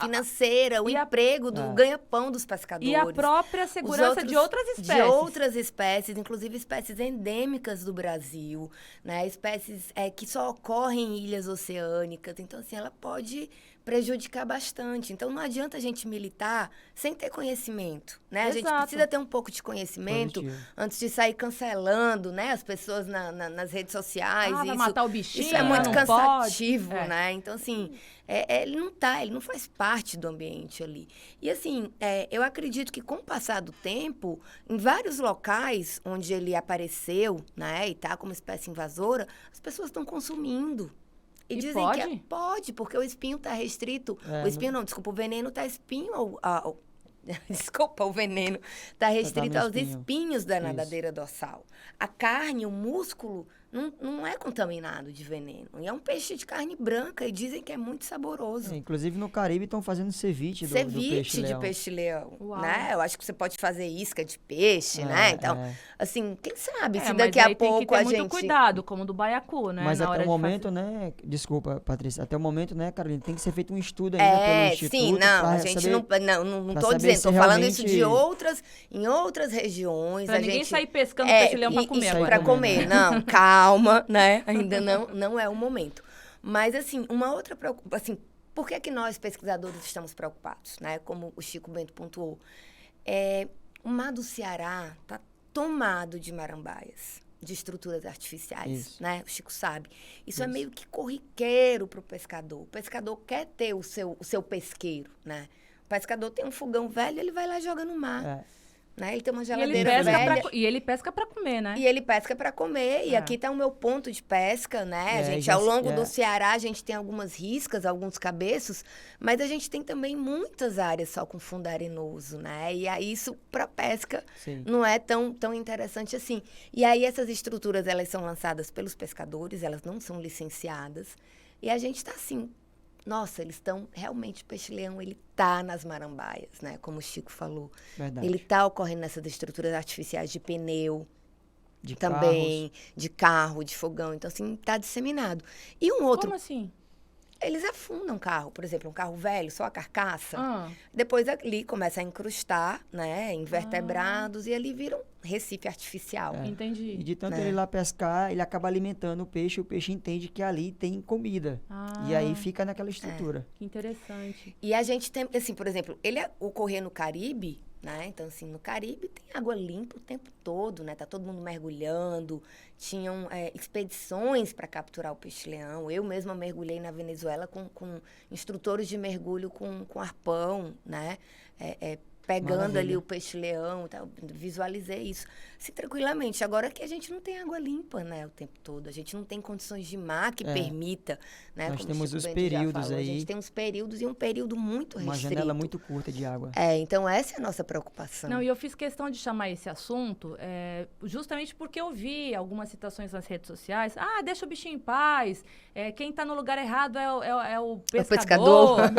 financeira, o emprego do ganha-pão dos pescadores. E a própria segurança de outras espécies. De outras espécies, inclusive espécies endêmicas do Brasil, né? Espécies que só ocorrem em ilhas oceânicas. Então, assim, ela pode prejudicar bastante. Então, não adianta a gente militar sem ter conhecimento, né? A gente precisa ter um pouco de conhecimento antes de sair cancelando, né? As pessoas nas redes sociais. Vai matar o bichinho, isso é muito cansativo, né? Então, assim, ele não faz parte do ambiente ali. E, assim, eu acredito que com o passar do tempo, em vários locais onde ele apareceu, né? E tá como espécie invasora, as pessoas estão consumindo. E dizem pode? Que pode, porque o espinho está restrito. O veneno está desculpa, o veneno está restrito aos espinhos da nadadeira dorsal. A carne, o músculo, não é contaminado de veneno. E é um peixe de carne branca e dizem que é muito saboroso. Inclusive no Caribe estão fazendo ceviche do peixe-leão. De peixe-leão, né? Eu acho que você pode fazer isca de peixe, né? Então, assim, quem sabe se daqui a pouco a gente... tem que ter muito cuidado, como do baiacu, né? Mas até o momento, né? Desculpa, Patrícia. Até o momento, né, Carolina? Tem que ser feito um estudo ainda pelo Instituto. Sim, não. A gente não tô dizendo. Estou falando isso em outras regiões. Pra ninguém sair pescando peixe-leão pra comer agora. Pra comer, não. Calma, né? Ainda não é o momento. Mas, assim, uma outra preocupação, assim, Por que nós, pesquisadores, estamos preocupados, né? Como o Chico Bento pontuou. O mar do Ceará está tomado de marambaias, de estruturas artificiais, né? O Chico sabe. Isso é meio que corriqueiro para o pescador. O pescador quer ter o seu pesqueiro, né? O pescador tem um fogão velho, ele vai lá e joga no mar. Né? Ele tem uma geladeira velha. E ele pesca para comer, né? E ele pesca para comer. E aqui está o meu ponto de pesca, né? Ao longo do Ceará, a gente tem algumas riscas, alguns cabeços, mas a gente tem também muitas áreas só com fundo arenoso, né? E aí isso para pesca não é tão interessante assim. E aí essas estruturas, elas são lançadas pelos pescadores, elas não são licenciadas. E a gente está assim... Nossa, eles estão... Realmente, o peixe-leão, ele está nas marambaias, né? Como o Chico falou. Verdade. Ele está ocorrendo nessas estruturas artificiais de pneu, de também, carros. de carro, de fogão. Então, assim, está disseminado. E um outro... Como assim? Eles afundam o carro, por exemplo, um carro velho, só a carcaça. Depois ali começa a incrustar, né? Invertebrados, e ali vira um recife artificial. Entendi. E de tanto ele ir lá pescar, ele acaba alimentando o peixe entende que ali tem comida. E aí fica naquela estrutura. Que interessante. E a gente tem, assim, por exemplo, ele ocorrer no Caribe, né? Então, assim, no Caribe tem água limpa o tempo todo, né? Tá todo mundo mergulhando. Tinham expedições para capturar o peixe-leão. Eu mesma mergulhei na Venezuela com instrutores de mergulho com arpão, né? Pegando Maravilha. ali o peixe-leão, tá? Visualizei isso. Assim, tranquilamente. Agora que a gente não tem água limpa, né, o tempo todo. A gente não tem condições de mar que permita, né? Nós como temos o os Chico Bento já períodos falou. aí. A gente tem uns períodos e um período muito Uma restrito. janela muito curta de água. Então essa é a nossa preocupação. Não, e eu fiz questão de chamar esse assunto justamente porque eu vi algumas citações nas redes sociais. Deixa o bichinho em paz. Quem está no lugar errado é o pescador.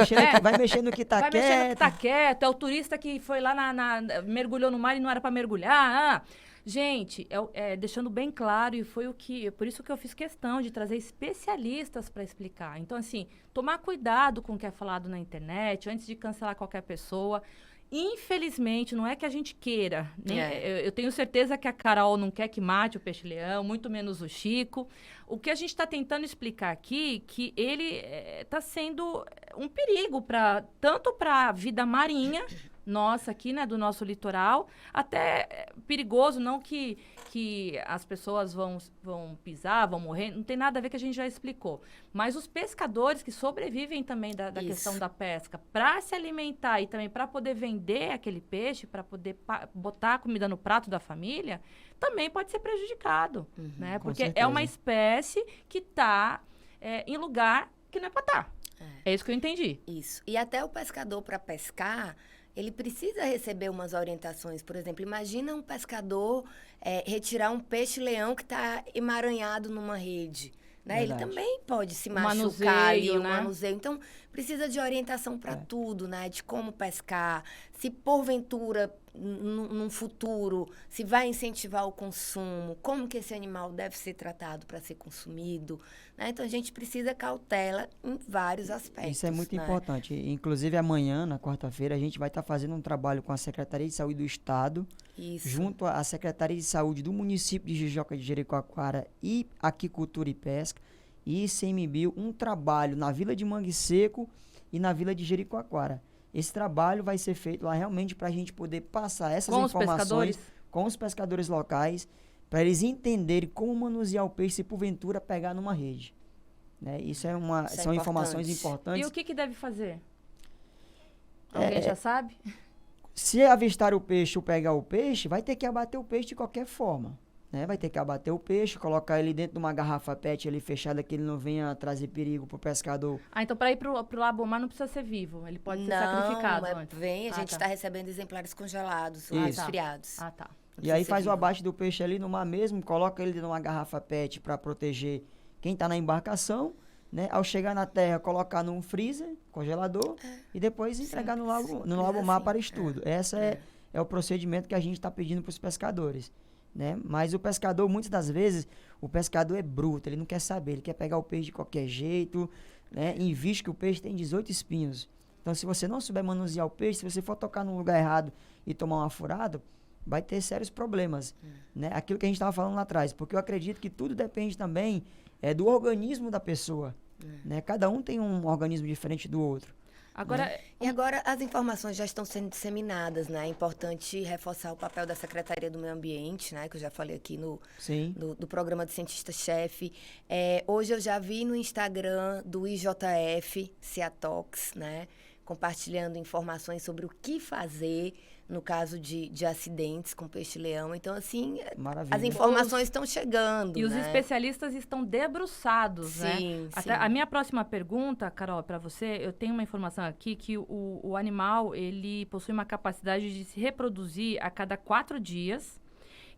Vai mexer no que está quieto. Vai mexer no que está quieto. É o turista que foi lá mergulhou no mar e não era para mergulhar. Gente, deixando bem claro, e por isso que eu fiz questão de trazer especialistas para explicar. Então, assim, tomar cuidado com o que é falado na internet, antes de cancelar qualquer pessoa. Infelizmente, não é que a gente queira. Eu tenho certeza que a Carol não quer que mate o peixe-leão, muito menos o Chico. O que a gente está tentando explicar aqui, que ele está sendo um perigo tanto para a vida marinha, nossa, aqui, né, do nosso litoral, até perigoso, não que as pessoas vão pisar, vão morrer, não tem nada a ver, que a gente já explicou. Mas os pescadores que sobrevivem também da questão da pesca, para se alimentar e também para poder vender aquele peixe, para poder botar a comida no prato da família, também pode ser prejudicado, né? Porque é uma espécie que está em lugar que não é para estar. É isso que eu entendi. Isso. E até o pescador, para pescar, ele precisa receber umas orientações. Por exemplo, imagina um pescador retirar um peixe-leão que está emaranhado numa rede. Né? Ele também pode se machucar ali, um manuseio. Então, precisa de orientação para tudo, né? De como pescar. Se, porventura, num futuro, se vai incentivar o consumo, como que esse animal deve ser tratado para ser consumido. Né? Então, a gente precisa cautela em vários aspectos. Isso é muito importante. Inclusive, amanhã, na quarta-feira, a gente vai estar fazendo um trabalho com a Secretaria de Saúde do Estado, junto à Secretaria de Saúde do município de Jijoca de Jericoacoara e Aquicultura e Pesca, e ICMBio, um trabalho na Vila de Mangue Seco e na Vila de Jericoacoara. Esse trabalho vai ser feito lá realmente para a gente poder passar essas informações com os pescadores locais, para eles entenderem como manusear o peixe se porventura pegar numa rede. Né? São informações importantes. E o que deve fazer? Alguém já sabe? Se avistar o peixe ou pegar o peixe, vai ter que abater o peixe de qualquer forma. Né? Vai ter que abater o peixe, colocar ele dentro de uma garrafa PET ali fechada, que ele não venha trazer perigo pro pescador. Então para ir pro Labomar não precisa ser vivo, ele pode ser sacrificado antes. A gente está recebendo exemplares congelados, resfriados. Tá. E aí faz o abate do peixe ali no mar mesmo, coloca ele numa garrafa PET para proteger quem está na embarcação, né? Ao chegar na terra, colocar num freezer, congelador, e depois entregar no Labomar para estudo. Esse é o procedimento que a gente está pedindo para os pescadores. Né? Mas o pescador, muitas das vezes, o pescador é bruto, ele não quer saber, ele quer pegar o peixe de qualquer jeito, né? E visto que o peixe tem 18 espinhos. Então, se você não souber manusear o peixe, se você for tocar num lugar errado e tomar uma furada, vai ter sérios problemas. Né? Aquilo que a gente estava falando lá atrás, porque eu acredito que tudo depende também do organismo da pessoa. né? Cada um tem um organismo diferente do outro. Agora, E agora as informações já estão sendo disseminadas, né? É importante reforçar o papel da Secretaria do Meio Ambiente, né? Que eu já falei aqui Sim. do programa do cientista-chefe. Hoje eu já vi no Instagram do IJF, Ciatox, né? Compartilhando informações sobre o que fazer no caso de acidentes com peixe-leão. Então, assim, Maravilha. as informações estão chegando, e os né? especialistas estão debruçados, né? Sim, Até sim. a minha próxima pergunta, Carol, para você, eu tenho uma informação aqui que o animal, ele possui uma capacidade de se reproduzir a cada 4 dias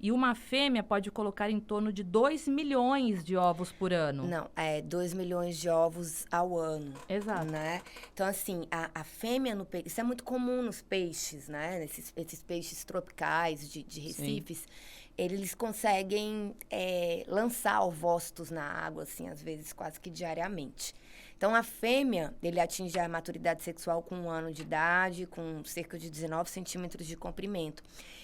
e uma fêmea pode colocar em torno de 2 milhões de ovos por ano. Não, 2 milhões de ovos ao ano. Exato. Né? Então, assim, a fêmea no peixe... Isso é muito comum nos peixes, né? Esses peixes tropicais de recifes. Eles conseguem lançar ovócitos na água, assim, às vezes quase que diariamente. Então, a fêmea, ele atinge a maturidade sexual com 1 ano de idade, com cerca de 19 centímetros de comprimento.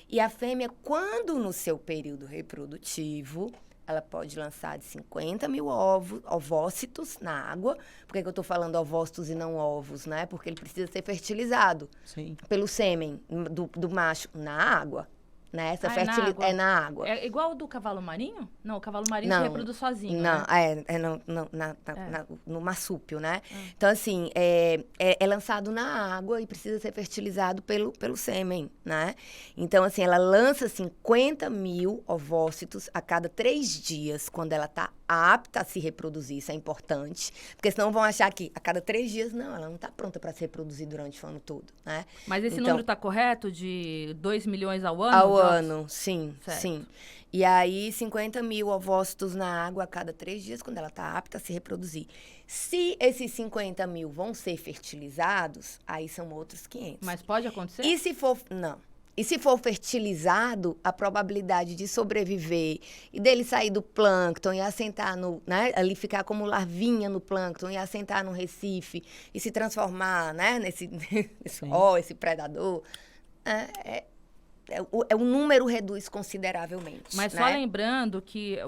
E a fêmea, quando no seu período reprodutivo, ela pode lançar de 50 mil ovócitos na água. Por que eu estou falando ovócitos e não ovos, né? Porque ele precisa ser fertilizado Sim. pelo sêmen do macho na água. Né? Essa Ah, é na água? é na água. É igual o do cavalo marinho? Não, o cavalo marinho Não, se reproduz sozinho, Não, né? no marsúpio, né? Então, assim, é lançado na água e precisa ser fertilizado pelo sêmen, né? Então, assim, ela lança 50 mil ovócitos a cada 3 dias, quando ela está apta a se reproduzir. Isso é importante, porque senão vão achar que a cada 3 dias, não, ela não está pronta para se reproduzir durante o ano todo, né? Mas esse Então, número está correto de 2 milhões ao ano? ao de ovos? ano, sim, Certo. sim. E aí, 50 mil ovócitos na água a cada 3 dias, quando ela está apta a se reproduzir. Se esses 50 mil vão ser fertilizados, aí são outros 500. Mas pode acontecer? E se for... Não. E se for fertilizado, a probabilidade de sobreviver e dele sair do plâncton e assentar no... Né, ali ficar como larvinha no plâncton e assentar no recife e se transformar, né, nesse esse predador... O número reduz consideravelmente. Mas né? só lembrando que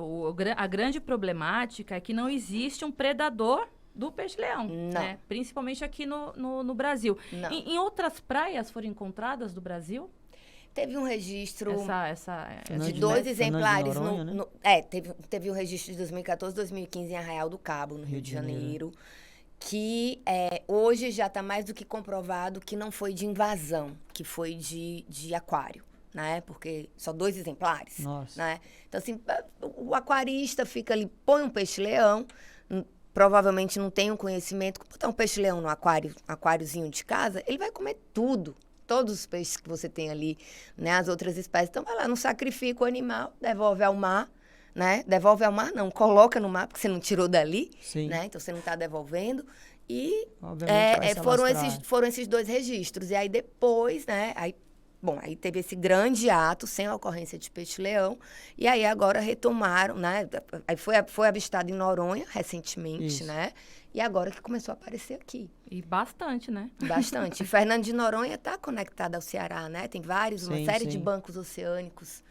a grande problemática é que não existe um predador do peixe-leão, Não. né? Principalmente aqui no Brasil. Não. Em outras praias foram encontradas do Brasil? Teve um registro Fernando de de 2 Fernando de exemplares. Noronha, né? Teve um registro de 2014, 2015 em Arraial do Cabo, no Rio de Janeiro. Que hoje já está mais do que comprovado que não foi de invasão, que foi de aquário. Né? Porque só 2 exemplares. Nossa. Né? Então, assim, o aquarista fica ali, põe um peixe-leão, provavelmente não tem um conhecimento. Botar um peixe-leão no aquáriozinho de casa, ele vai comer tudo. Todos os peixes que você tem ali, né? As outras espécies. Então, vai lá, não sacrifica o animal, devolve ao mar, né? Devolve ao mar, não, coloca no mar, porque você não tirou dali, Sim. né? Então, você não está devolvendo. E Obviamente vai se alastrar. foram esses 2 registros. E aí, depois, né? Aí teve esse grande ato, sem a ocorrência de peixe-leão. E aí, agora retomaram, né? Aí foi avistado em Noronha, recentemente, Isso. né? E agora que começou a aparecer aqui. E bastante, né? Bastante. E Fernando de Noronha está conectado ao Ceará, né? Tem uma Sim, série sim. de bancos oceânicos,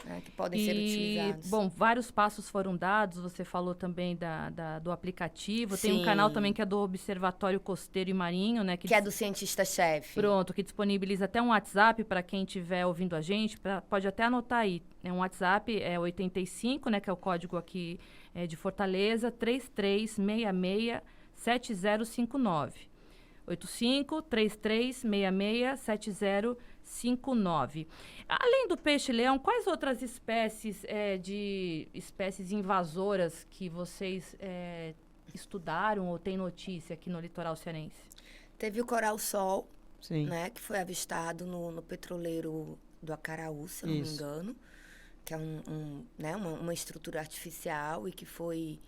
né, que podem ser utilizados. Bom, vários passos foram dados. Você falou também do aplicativo. Tem um Sim. canal também que é do Observatório Costeiro e Marinho, né? Que é do cientista-chefe. Pronto, que disponibiliza até um WhatsApp para quem estiver ouvindo a gente. Pode até anotar aí. É um WhatsApp, 85, né? Que é o código aqui de Fortaleza, 3366-7059. 85-3366-7059. Além do peixe-leão, quais outras espécies espécies invasoras que vocês estudaram ou têm notícia aqui no litoral cearense? Teve o coral-sol, Sim. né? Que foi avistado no petroleiro do Acaraú, se eu não me Isso. engano. Que é uma estrutura artificial e que foi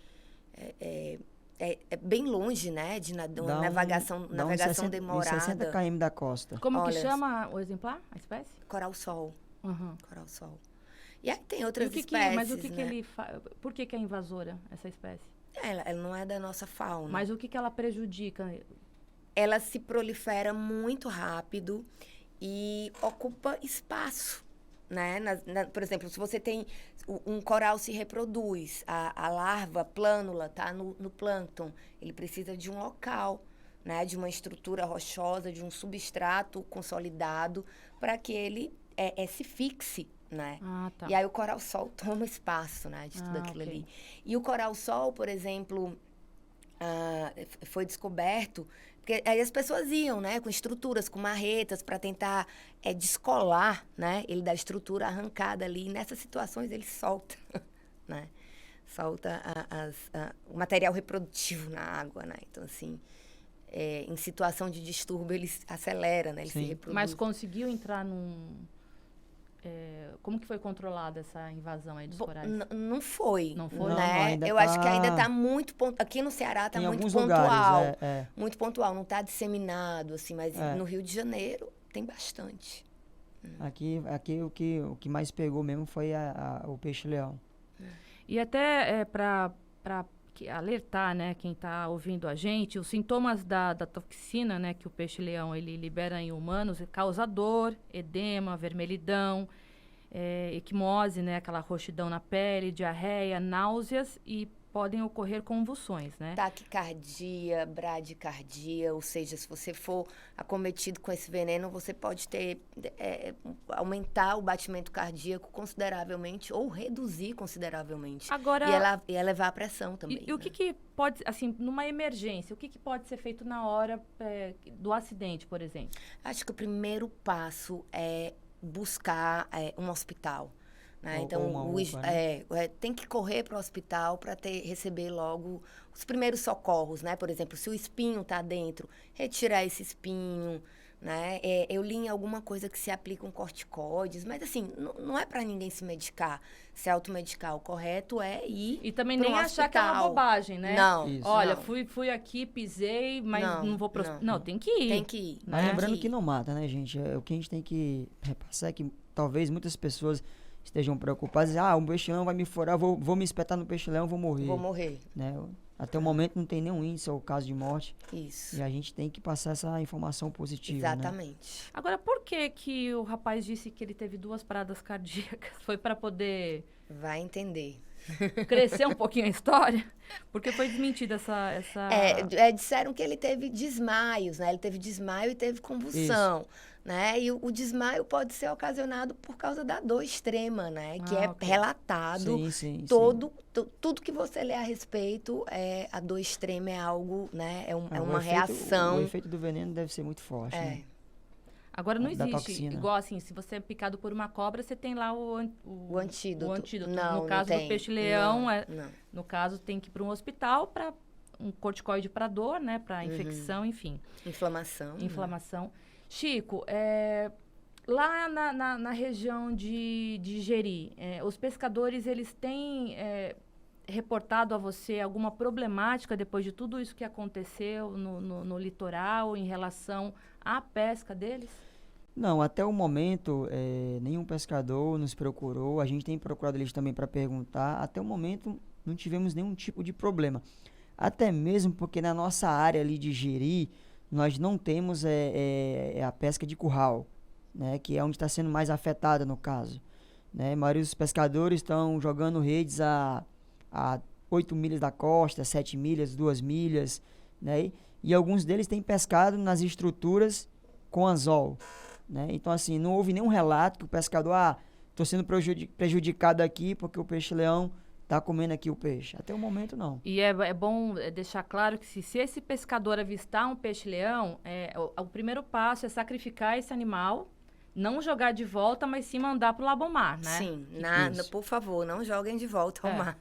bem longe, né? De Dá navegação 60 demorada. 60 km da costa. Como que Olha, chama o exemplar, a espécie? Coral-sol. Uhum. Coral-sol. E aí tem outras Mas espécies, o que né? ele faz? Por que é invasora, essa espécie? Ela não é da nossa fauna. Mas o que ela prejudica? Ela se prolifera muito rápido e ocupa espaço, né? Por exemplo, se você tem um coral se reproduz, a larva plânula está no plâncton, ele precisa de um local, né? De uma estrutura rochosa, de um substrato consolidado para que ele se fixe, né? Ah, tá. E aí o coral-sol toma espaço, né? De tudo aquilo ali. E o coral-sol, por exemplo, foi descoberto porque aí as pessoas iam, né, com estruturas, com marretas, para tentar descolar, né, ele da estrutura arrancada ali. E nessas situações ele solta, né, solta o material reprodutivo na água, né. Então, assim, em situação de distúrbio ele acelera, né, ele se reproduz. Mas conseguiu entrar num... como que foi controlada essa invasão aí dos corais? Não foi. Não foi? Né? Não, eu acho que ainda está muito... Aqui no Ceará está muito pontual. Lugares, Muito pontual, não está disseminado, assim, mas no Rio de Janeiro tem bastante. Aqui o que mais pegou mesmo foi o peixe-leão. E até para alertar, né, quem está ouvindo a gente, os sintomas da toxina, né, que o peixe-leão ele libera em humanos, causa dor, edema, vermelhidão, equimose, né, aquela roxidão na pele, diarreia, náuseas e podem ocorrer convulsões, né? Taquicardia, bradicardia, ou seja, se você for acometido com esse veneno, você pode ter aumentar o batimento cardíaco consideravelmente ou reduzir consideravelmente. Agora, e elevar a pressão também. E o que pode, assim, numa emergência, o que pode ser feito na hora do acidente, por exemplo? Acho que o primeiro passo é buscar um hospital. Né? Então, tem que correr para o hospital para receber logo os primeiros socorros, né? Por exemplo, se o espinho está dentro, retirar esse espinho, né? Eu li em alguma coisa que se aplicam corticoides, mas assim, não é para ninguém se medicar, se automedicar. O correto é ir e também nem achar que é uma bobagem, né? Não. Isso. Olha, não. fui aqui, pisei, mas não vou pro hospital. Não, tem que ir. Tem que ir. Mas lembrando que não mata, né, gente? O que a gente tem que repassar é que talvez muitas pessoas estejam preocupadas, um peixe-leão vai me furar, vou me espetar no peixe-leão, vou morrer. Vou morrer. Né? Até o momento não tem nenhum índice ou caso de morte. Isso. E a gente tem que passar essa informação positiva. Exatamente. Né? Agora, por que o rapaz disse que ele teve 2 paradas cardíacas? Foi para poder... Vai entender. Crescer um pouquinho a história? Porque foi desmentida essa... Disseram que ele teve desmaios, né? Ele teve desmaio e teve convulsão. Isso. Né? E o desmaio pode ser ocasionado por causa da dor extrema, né? Que relatado. Sim. Tudo que você lê a respeito, a dor extrema é algo, né? É uma efeito, reação. O efeito do veneno deve ser muito forte, né? Agora, não existe, igual assim, se você é picado por uma cobra, você tem lá o antídoto. O antídoto. Não, no caso não do peixe-leão, não. No caso, tem que ir para um hospital para um corticoide para dor, né? Para infecção, enfim. Inflamação. Chico, lá na região de Jeri, os pescadores, eles têm reportado a você alguma problemática depois de tudo isso que aconteceu no litoral em relação à pesca deles? Não, até o momento, nenhum pescador nos procurou. A gente tem procurado eles também para perguntar. Até o momento, não tivemos nenhum tipo de problema. Até mesmo porque na nossa área ali de Jeri, nós não temos a pesca de curral, né, que é onde está sendo mais afetada no caso. Né? A maioria dos pescadores estão jogando redes a 8 milhas da costa, 7 milhas, 2 milhas, né? E alguns deles têm pescado nas estruturas com anzol. Né? Então, assim, não houve nenhum relato que o pescador, estou sendo prejudicado aqui porque o peixe-leão está comendo aqui o peixe. Até o momento, não. E é bom deixar claro que se esse pescador avistar um peixe-leão, o primeiro passo é sacrificar esse animal, não jogar de volta, mas sim mandar para o Labomar, né? Sim, por favor, não joguem de volta ao mar.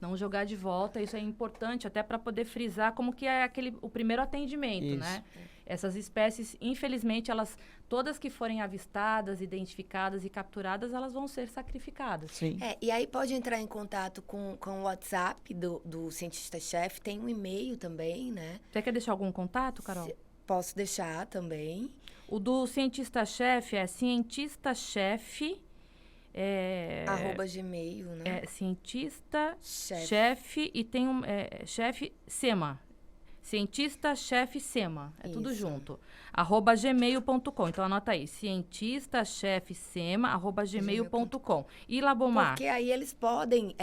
Não jogar de volta, isso é importante até para poder frisar como que é o primeiro atendimento, né? Essas espécies, infelizmente, todas que forem avistadas, identificadas e capturadas, elas vão ser sacrificadas. Sim. E aí pode entrar em contato com o WhatsApp do cientista-chefe, tem um e-mail também, né? Você quer deixar algum contato, Carol? Posso deixar também. O do cientista-chefe é cientistachefe... @gmail, né? Cientista, chefe e tem chefe SEMA. Cientista-chefe Sema, é tudo Isso. junto, @gmail.com. Então anota aí, cientista-chefe-sema@gmail.com. E Labomar? Porque aí eles podem,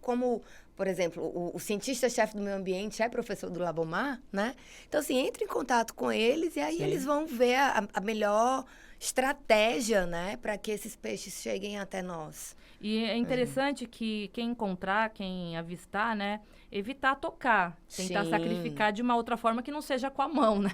como, por exemplo, o cientista-chefe do meio ambiente é professor do Labomar, né? Então, assim, entre em contato com eles e aí Sim. eles vão ver a melhor estratégia, né? Para que esses peixes cheguem até nós. E é interessante que quem encontrar, quem avistar, né, evitar tocar, tentar Sim. sacrificar de uma outra forma que não seja com a mão, né?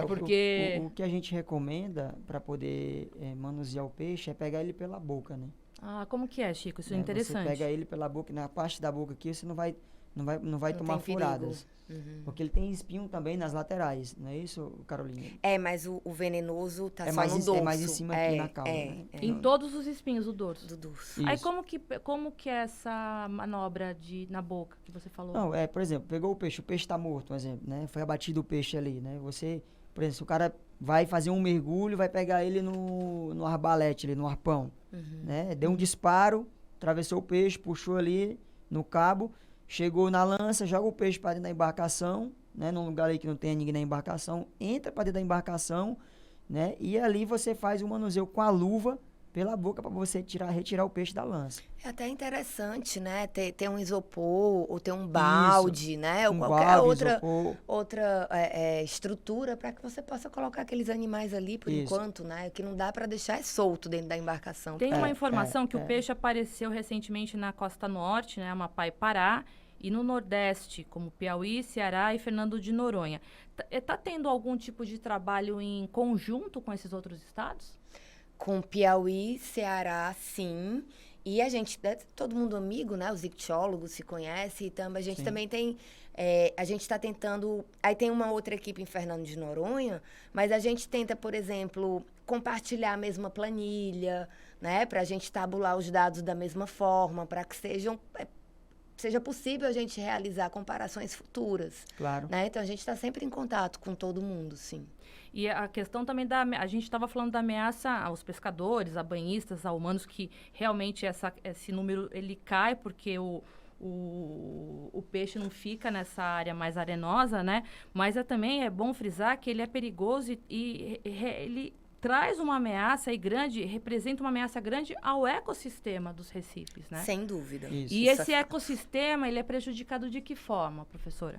Porque... O que a gente recomenda para poder manusear o peixe é pegar ele pela boca, né? Ah, como que é, Chico? Isso é Né? interessante. Você pega ele pela boca, na parte da boca aqui você não vai Não tomar tem perigo. furadas. Uhum. Porque ele tem espinho também nas laterais, não é isso, Carolina? Mas o venenoso tá É só mais no em- é dorso. mais em cima aqui na cauda, né? Em todos os espinhos do dorso. do dorso. Aí Isso. como que é essa manobra na boca que você falou? Não, por exemplo, pegou o peixe tá morto, um exemplo, né? Foi abatido o peixe ali, né? Você, por exemplo, se o cara vai fazer um mergulho, vai pegar ele no arbalete ali, no arpão, né? Deu um disparo, atravessou o peixe, puxou ali no cabo, chegou na lança, joga o peixe para dentro da embarcação, né? Num lugar aí que não tenha ninguém na embarcação, entra para dentro da embarcação, né? E ali você faz o manuseio com a luva pela boca para você retirar o peixe da lança. É até interessante, né? Ter um isopor ou ter um balde, né? Ou Um qualquer balde, outra isopor. estrutura para que você possa colocar aqueles animais ali por Isso. enquanto, né? O que não dá para deixar é solto dentro da embarcação. Tem uma informação que é. o peixe apareceu recentemente na costa norte, né, Amapá e Pará, e no nordeste, como Piauí, Ceará e Fernando de Noronha. Tá tendo algum tipo de trabalho em conjunto com esses outros estados? Com Piauí, Ceará, sim. E a gente, todo mundo amigo, né? Os ictiólogos se conhecem. Então, a gente Sim. também tem... a gente está tentando... Aí tem uma outra equipe em Fernando de Noronha, mas a gente tenta, por exemplo, compartilhar a mesma planilha, né? Para a gente tabular os dados da mesma forma, para que seja possível a gente realizar comparações futuras. Claro. Né? Então, a gente está sempre em contato com todo mundo, sim. E a questão também a gente estava falando da ameaça aos pescadores, a banhistas, a humanos, que realmente esse número ele cai porque o peixe não fica nessa área mais arenosa, né? Mas também é bom frisar que ele é perigoso e ele traz uma ameaça grande, representa uma ameaça grande ao ecossistema dos recifes, né? Sem dúvida. Isso. E esse ecossistema, ele é prejudicado de que forma, professora?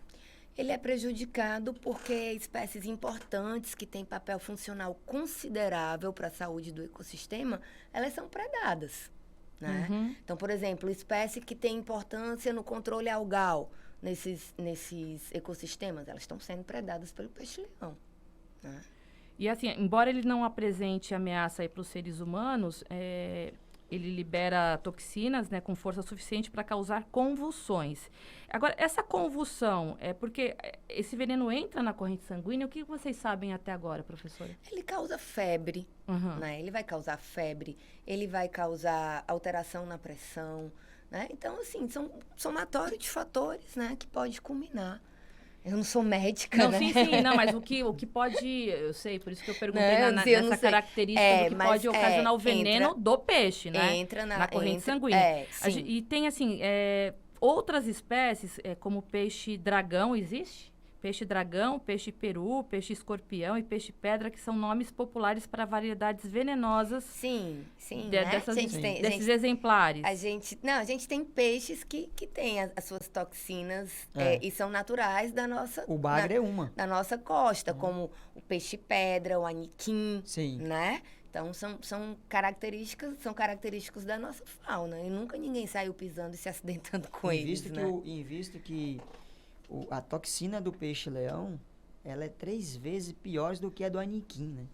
Ele é prejudicado porque espécies importantes que têm papel funcional considerável para a saúde do ecossistema, elas são predadas, né? Uhum. Então, por exemplo, espécie que tem importância no controle algal nesses ecossistemas, elas estão sendo predadas pelo peixe-leão, né? E assim, embora ele não apresente ameaça para os seres humanos, ele libera toxinas, né, com força suficiente para causar convulsões. Agora, essa convulsão é porque esse veneno entra na corrente sanguínea? O que vocês sabem até agora, professora? Ele causa febre, Uhum. né? Ele vai causar febre, ele vai causar alteração na pressão, né? Então, assim, são somatório de fatores, né, que pode culminar. Eu não sou médica, Não, né? sim, não, mas o que pode, eu sei, por isso que eu perguntei Não, eu não nessa sei. característica do que Mas, pode ocasionar o veneno entra- do peixe, né? Entra na corrente entra- sanguínea. sim. E tem, assim, outras espécies, como peixe dragão, existe? Peixe dragão, peixe peru, peixe escorpião e peixe pedra, que são nomes populares para variedades venenosas Sim, né? dessas, A gente tem- desses exemplares. a gente tem peixes que têm as suas toxinas É. e são naturais da nossa... O bagre é uma. da nossa costa, como o peixe-pedra, o aniquim, Sim. né? Então, são característicos da nossa fauna. E nunca ninguém saiu pisando e se acidentando com eles, né? Visto que a toxina do peixe-leão, ela é 3 vezes pior do que a do aniquim, né?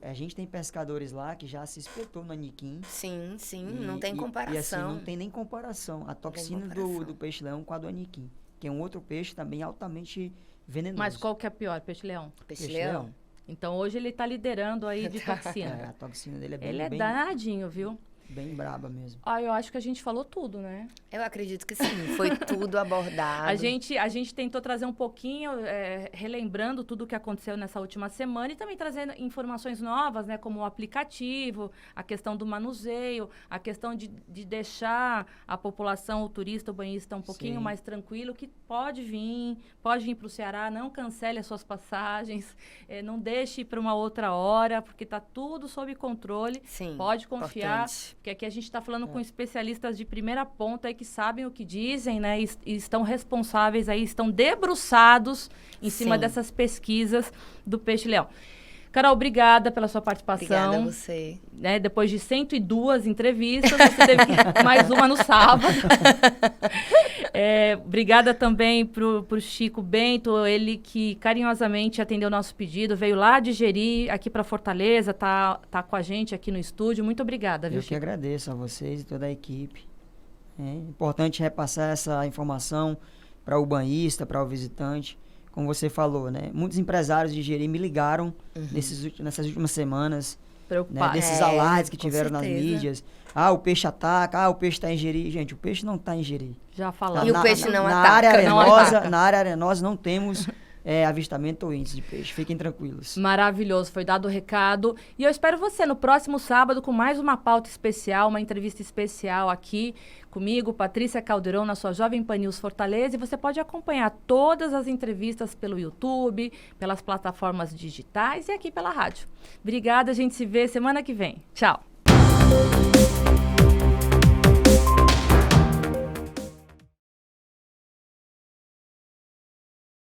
A gente tem pescadores lá que já se espetou no aniquim. Sim, não tem comparação. E assim, não tem nem comparação. A toxina comparação. do peixe-leão com a do aniquim, que é um outro peixe também altamente venenoso. Mas qual que é pior, peixe-leão? Peixe-leão. Então, hoje ele está liderando aí de toxina. A toxina dele é bem... Ele é bem- danadinho, viu? bem braba mesmo. Eu acho que a gente falou tudo, né? Eu acredito que sim, foi tudo abordado. A gente tentou trazer um pouquinho, relembrando tudo o que aconteceu nessa última semana e também trazendo informações novas, né? Como o aplicativo, a questão do manuseio, a questão de deixar a população, o turista, o banhista um pouquinho mais tranquilo, que pode vir para o Ceará, não cancele as suas passagens, não deixe para uma outra hora, porque está tudo sob controle. Sim, pode confiar, importante. porque aqui a gente está falando com especialistas de primeira ponta aí que sabem o que dizem, né? E estão responsáveis aí, estão debruçados em cima dessas pesquisas do peixe-leão. Carol, obrigada pela sua participação. Obrigada a você. Né? Depois de 102 entrevistas, você teve mais uma no sábado. Obrigada também pro Chico Bento, ele que carinhosamente atendeu o nosso pedido, veio lá de Jeri, aqui para Fortaleza, tá com a gente aqui no estúdio. Muito obrigada, viu, Eu que Chico? agradeço a vocês e toda a equipe. É importante repassar essa informação para o banhista, para o visitante. Como você falou, né? Muitos empresários de Jeri me ligaram nessas últimas semanas, né? Preocupado. Desses alardes que com tiveram nas certeza. mídias. O peixe ataca, o peixe está em Jeri. Gente, o peixe não está em Jeri. Já falamos. E o peixe não na ataca. Área Não arenosa, ataca. na área arenosa não temos avistamento ou índice de peixe. Fiquem tranquilos. Maravilhoso, foi dado o recado. E eu espero você no próximo sábado com mais uma pauta especial, uma entrevista especial aqui comigo, Patrícia Caldeirão, na sua Jovem Pan News Fortaleza. E você pode acompanhar todas as entrevistas pelo YouTube, pelas plataformas digitais e aqui pela rádio. Obrigada, a gente se vê semana que vem. Tchau.